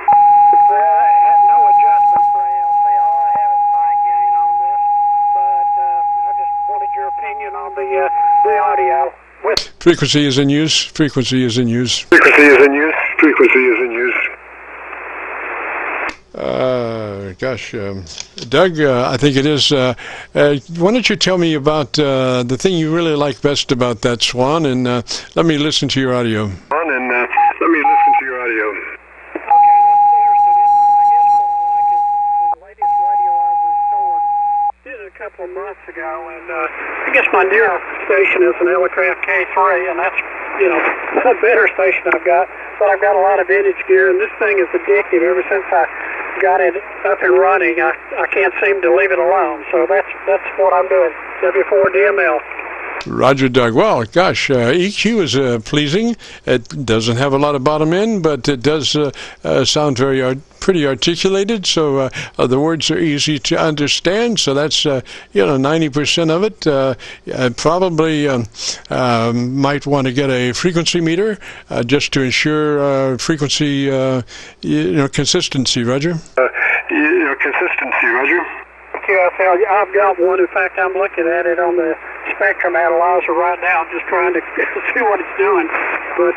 with
Frequency is in use. Frequency is in use.
Frequency is in use. Frequency is in use.
Doug, I think it is. Why don't you tell me about the thing you really like best about that Swan, and let me listen to your audio.
Let me listen to your audio.
A couple of months ago, and I guess my nearest station is an Aircheck K3, and that's, you know, a better station I've got, but I've got a lot of vintage gear, and this thing is addictive. Ever since I got it up and running, I can't seem to leave it alone, so that's what I'm doing, W4DML.
Roger, Doug. Well, gosh, EQ is pleasing. It doesn't have a lot of bottom end, but it does sound pretty articulated, so the words are easy to understand, so that's 90% of it. Probably might want to get a frequency meter just to ensure frequency consistency. Roger.
Consistency, Roger.
QSL, I've got one. In fact, I'm looking at it on the spectrum analyzer right now, just trying to see what it's doing. But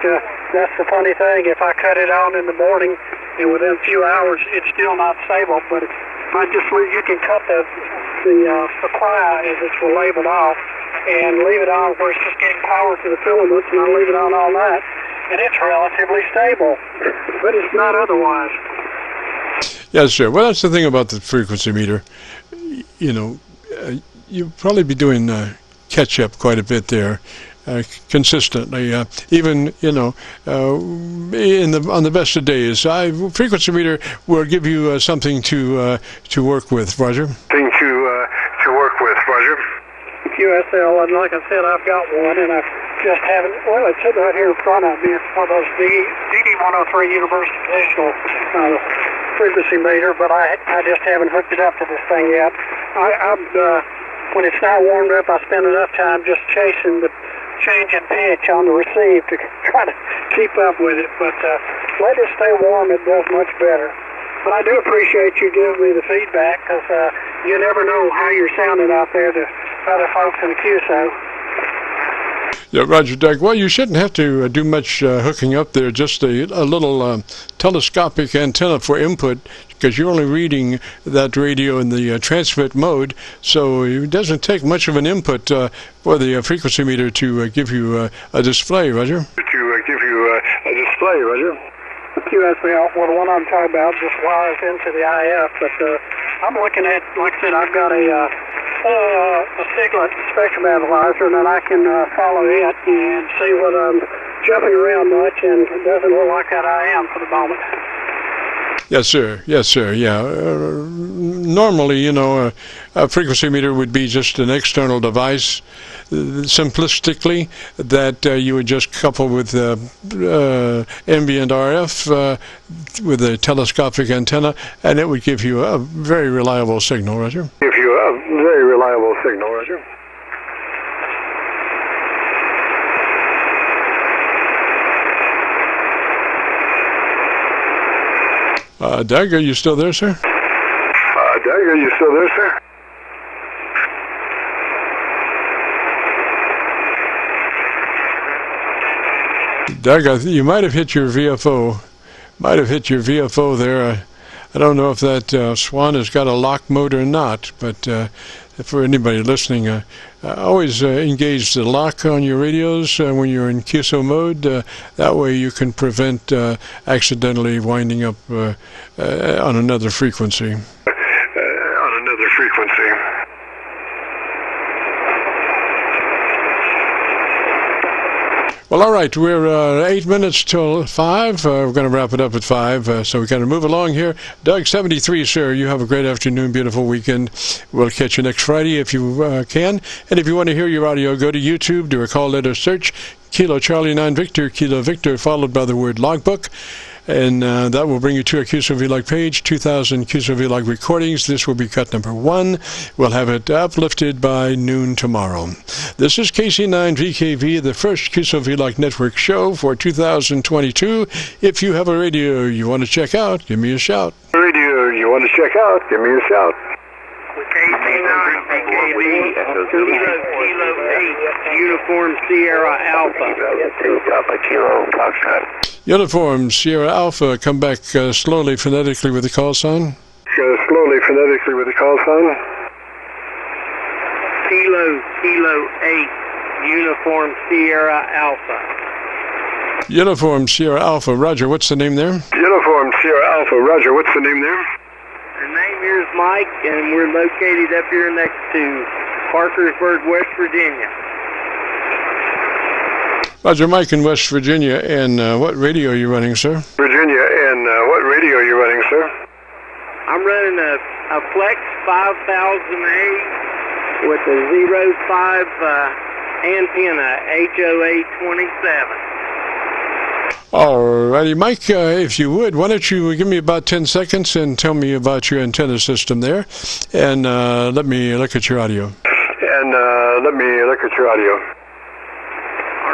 that's the funny thing. If I cut it on in the morning, and within a few hours, it's still not stable. But if I you can cut the supply as it's labeled off, and leave it on where it's just getting power to the filaments, and I'll leave it on all night, and it's relatively stable. But it's not otherwise.
Yes, sir. Well, that's the thing about the frequency meter. You'll probably be doing catch up quite a bit there, consistently. Even on the best of days, frequency meter will give you something to work with. Roger.
Thing to work with. Roger.
QSL, and like I said, I've got one, and I just haven't. Well, it's sitting right here in front of me. It's one of those DD103 Universal Digital frequency meter, but I just haven't hooked it up to this thing yet. When it's not warmed up, I spend enough time just chasing the change in pitch on the receive to try to keep up with it. But let it stay warm, it does much better. But I do appreciate you giving me the feedback, because you never know how you're sounding out there to other folks in the QSO.
Yeah, Roger, Doug. Well, you shouldn't have to do much hooking up there, just a little telescopic antenna for input, because you're only reading that radio in the transmit mode, so it doesn't take much of an input for the frequency meter to give you a display, Roger.
QSL, well, the one I'm talking about just wires into the IF, but I'm looking at, like I said, I've got a Siglet spectrum analyzer, and then I can follow it and see whether I'm jumping around much, and it doesn't look like that I am for the moment.
Yes, sir. Yes, sir. Yeah. Normally, a frequency meter would be just an external device, simplistically, that you would just couple with ambient RF with a telescopic antenna, and it would give you a very reliable signal, Roger. Doug, are you still there, sir? Doug, you might have hit your VFO. There. I don't know if that Swan has got a lock mode or not, but for anybody listening, always engage the lock on your radios when you're in QSO mode. That way you can prevent accidentally winding up on another frequency. Well, all right, we're 8 minutes till 5. We're going to wrap it up at 5, so we got to move along here. Doug, 73, sir, you have a great afternoon, beautiful weekend. We'll catch you next Friday if you can. And if you want to hear your audio, go to YouTube, do a call letter search, Kilo Charlie 9 Victor, Kilo Victor, followed by the word logbook. And that will bring you to our QSO-VLOG page, 2000 QSO-VLOG recordings. This will be cut number 1. We'll have it uplifted by noon tomorrow. This is KC9VKV, the first QSO-VLOG network show for 2022. If you have a radio you want to check out, give me a shout.
KC9VKV, Kilo 8, Uniform Sierra Alpha.
Uniform Sierra Alpha, come back slowly, phonetically with the call sign.
Slowly, phonetically with the call sign.
Kilo 8, Uniform Sierra Alpha.
Uniform Sierra Alpha, Roger, what's the name there?
Uniform Sierra Alpha, Roger, what's the name there?
The name here is Mike, and we're located up here next to Parkersburg, West Virginia.
Roger, Mike in West Virginia, and what radio are you running, sir?
Virginia, and what radio are you running, sir?
I'm running a Flex 5000A with a 05 antenna, HOA 27.
All righty, Mike, if you would, why don't you give me about 10 seconds and tell me about your antenna system there, and let me look at your audio.
All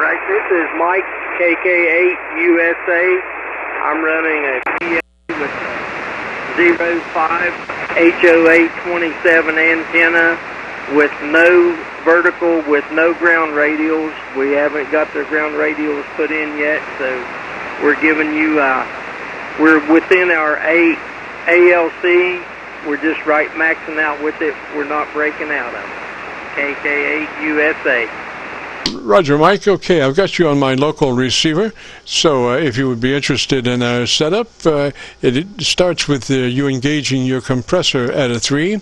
right, this is Mike, KK8 USA. I'm running a PA with 05 HOA 27 antenna with no vertical, with no ground radials. We haven't got the ground radials put in yet, so we're giving you, we're within our ALC. We're just right maxing out with it. We're not breaking out of it. KK8 USA.
Roger, Mike. Okay, I've got you on my local receiver, so if you would be interested in our setup, it starts with you engaging your compressor at a 3.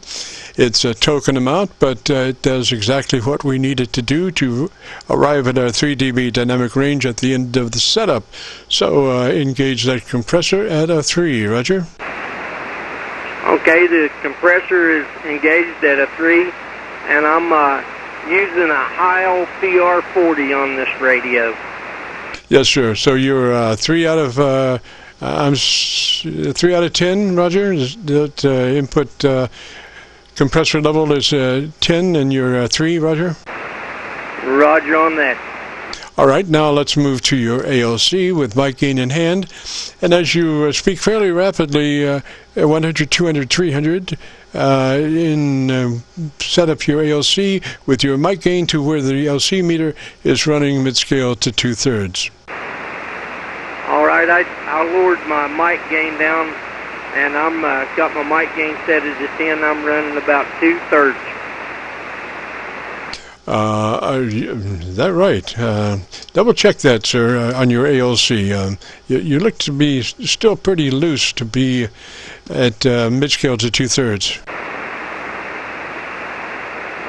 It's a token amount, but it does exactly what we need it to do to arrive at our 3 dB dynamic range at the end of the setup. So engage that compressor at a 3, Roger.
Okay, the compressor is engaged at a 3, and I'm using a Heil PR40 on this radio.
Yes, sir. So you're 3 out of 3 out of 10, Roger. Is that input compressor level is 10, and you're 3, Roger.
Roger on that.
All right, now let's move to your ALC with mic gain in hand. And as you speak fairly rapidly, 100, 200, 300, set up your ALC with your mic gain to where the LC meter is running mid-scale to 2/3.
All right, I lowered my mic gain down, and I'm got my mic gain set at 10. I'm running about 2/3.
Is that right? Double check that, sir, on your ALC. You look to be still pretty loose to be at mid-scale to 2/3.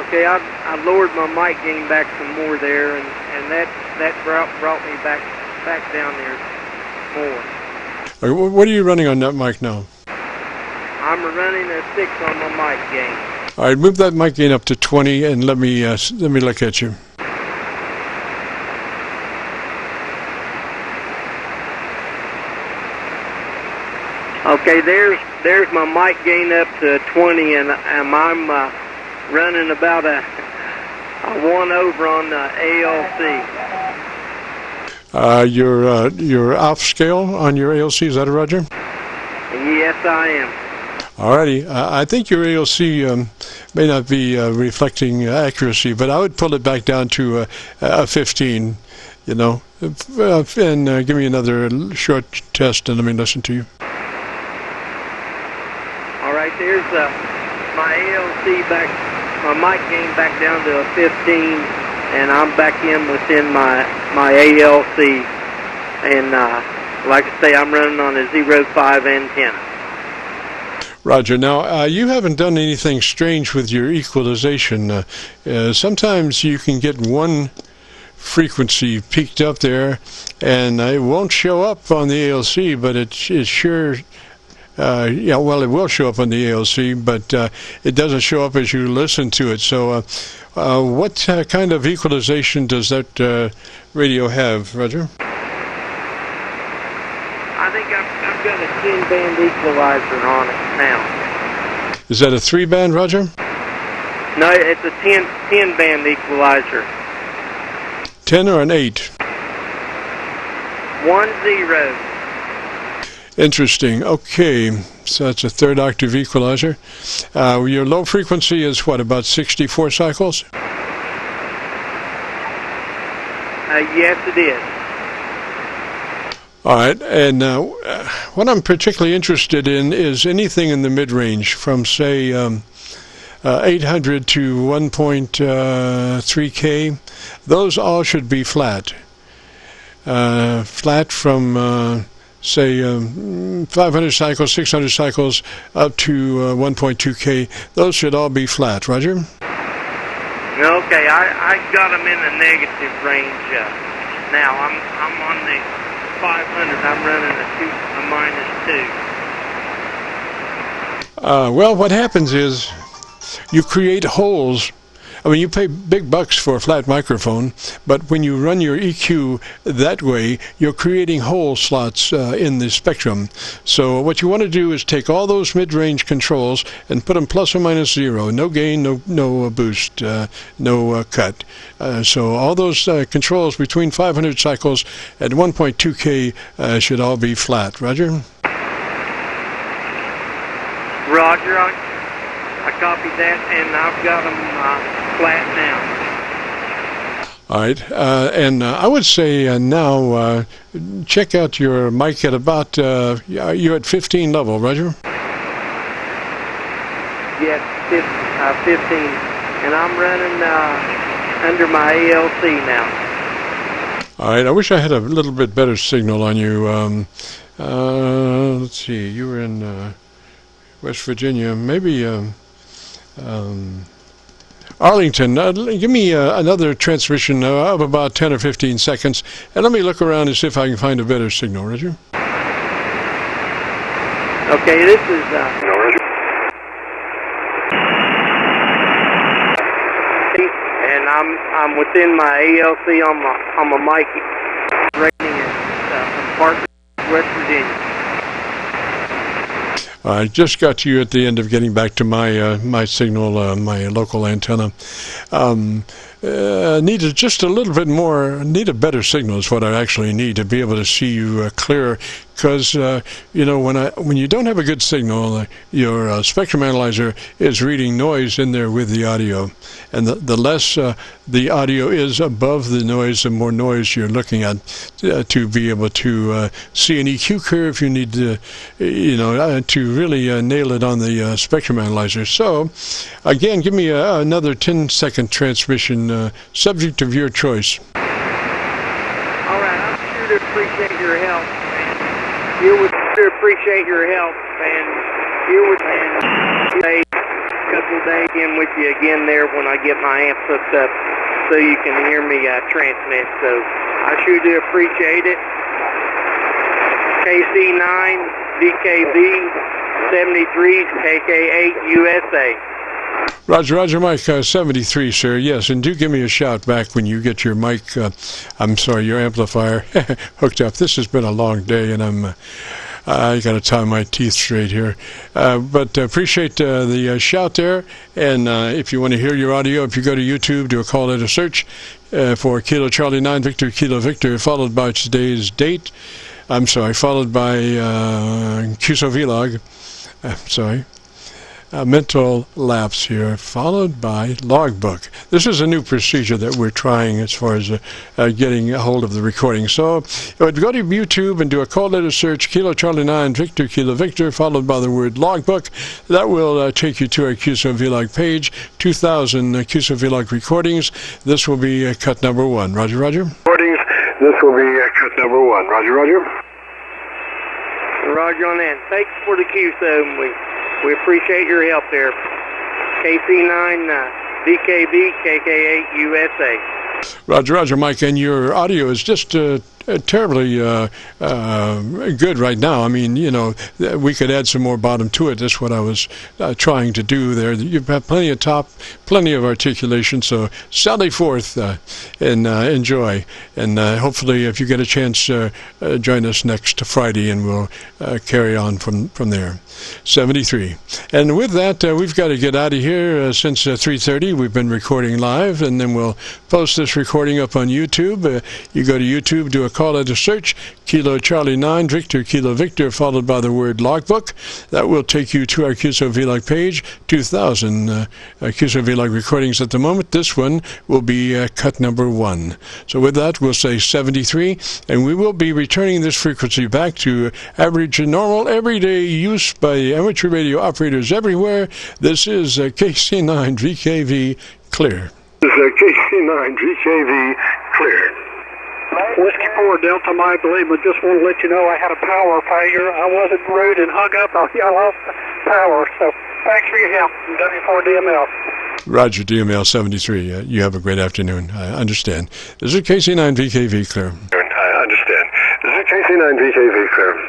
Okay, I lowered my mic gain back some more there, and that brought me back down there more.
What are you running on that mic now?
I'm running a 6 on my mic gain.
All right, move that mic gain up to 20, and let me look at you.
Okay, there's my mic gain up to 20, and I'm running about a 1 over on the ALC.
Your off scale on your ALC, is that a Roger?
Yes, I am.
Alrighty, I think your ALC may not be reflecting accuracy, but I would pull it back down to a 15, you know, and give me another short test and let me listen to you.
All right, there's my ALC back, my mic gain back down to a 15, and I'm back in within my ALC, and like I say, I'm running on a 05 antenna.
Roger. Now, you haven't done anything strange with your equalization. Sometimes you can get one frequency peaked up there, and it won't show up on the ALC, but it sure, yeah, well, it will show up on the ALC, but it doesn't show up as you listen to it. So what kind of equalization does that radio have, Roger?
I think I've got a 10-band equalizer on it now.
Is that a 3-band, Roger?
No, it's a 10-band equalizer.
10 or an 8?
10.
Interesting. Okay, so that's a third octave equalizer. Your low frequency is what, about 64 cycles?
Yes, it is.
All right, and what I'm particularly interested in is anything in the mid-range from, say, 800 to 1.3K. Those all should be flat. Flat from, say, 500 cycles, 600 cycles, up to 1.2K. Those should all be flat. Roger?
Okay, I got them in the negative range now. I'm on the 500. I'm running a -2.
Well, what happens is you create holes. I mean, you pay big bucks for a flat microphone, but when you run your EQ that way, you're creating hole slots in the spectrum. So what you want to do is take all those mid-range controls and put them plus or minus 0. No gain, no boost, no cut. So all those controls between 500 cycles at 1.2K should all be flat. Roger?
Roger, I copied that, and I've got them flat now.
All right, and I would say now check out your mic at about, you're at 15 level, Roger?
Yes, 15, and I'm running under my ALC now.
All right, I wish I had a little bit better signal on you. Let's see, you were in West Virginia, maybe Arlington. Give me another transmission of about 10 or 15 seconds, and let me look around and see if I can find a better signal, Roger.
Okay, this is and I'm within my ALC on my mic rating in Park, West Virginia.
I just got to you at the end of getting back to my my signal, my local antenna. Needed just a little bit more, need a better signal is what I actually need to be able to see you clearer. Because you know, when you don't have a good signal, your spectrum analyzer is reading noise in there with the audio, and the less the audio is above the noise, the more noise you're looking at to be able to see an EQ curve. You need to, you know, to really nail it on the spectrum analyzer. So, again, give me another 10-second transmission, subject of your choice.
All right, I'm sure to appreciate your help. You would appreciate your help, and you would stay a couple days in with you again there when I get my amps hooked up so you can hear me transmit. So I sure do appreciate it. KC9VKV 73 KK8 USA.
Roger, Mike 73, sir. Yes, and do give me a shout back when you get your mic, I'm sorry, your amplifier hooked up. This has been a long day, and I got to tie my teeth straight here. But appreciate the shout there. And if you want to hear your audio, if you go to YouTube, do a call letter search for Kilo Charlie 9 Victor Kilo Victor, followed by today's date. I'm sorry, followed by QSO-VLOG. Sorry. Mental lapse here, followed by logbook. This is a new procedure that we're trying as far as getting a hold of the recording. So go to YouTube and do a call letter search, Kilo Charlie 9 Victor Kilo Victor, followed by the word logbook. That will take you to our QSO-VLOG page, 2000 QSO-VLOG recordings. This will be cut number 1. Roger.
Recordings. This will be cut number 1. Roger.
Roger on that. Thanks for the QSO, and we appreciate your help there. KC9VKV KK8 USA.
Roger, Mike, and your audio is just terribly good right now. I mean, you know, we could add some more bottom to it. That's what I was trying to do there. You've got plenty of top, plenty of articulation, so sally forth and enjoy. And hopefully, if you get a chance, join us next Friday, and we'll carry on from there. 73. And with that, we've got to get out of here since 3:30. We've been recording live, and then we'll post this recording up on YouTube. You go to YouTube, do a call it a search, Kilo Charlie 9, Victor Kilo Victor, followed by the word logbook. That will take you to our QSO-VLOG page. 2,000 QSO-VLOG recordings at the moment. This one will be cut number 1. So with that, we'll say 73, and we will be returning this frequency back to average and normal everyday use by amateur radio operators everywhere. This is KC9VKV clear.
This is KC9VKV clear.
Whiskey 4 Delta Mike Lima, just want to let you know I had a power failure. I wasn't rude and hung up on you. I lost power, so thanks for your help. W4DML.
Roger, DML 73. You have a great afternoon. I understand. This is KC9VKV clear.
I understand. This is KC9VKV clear.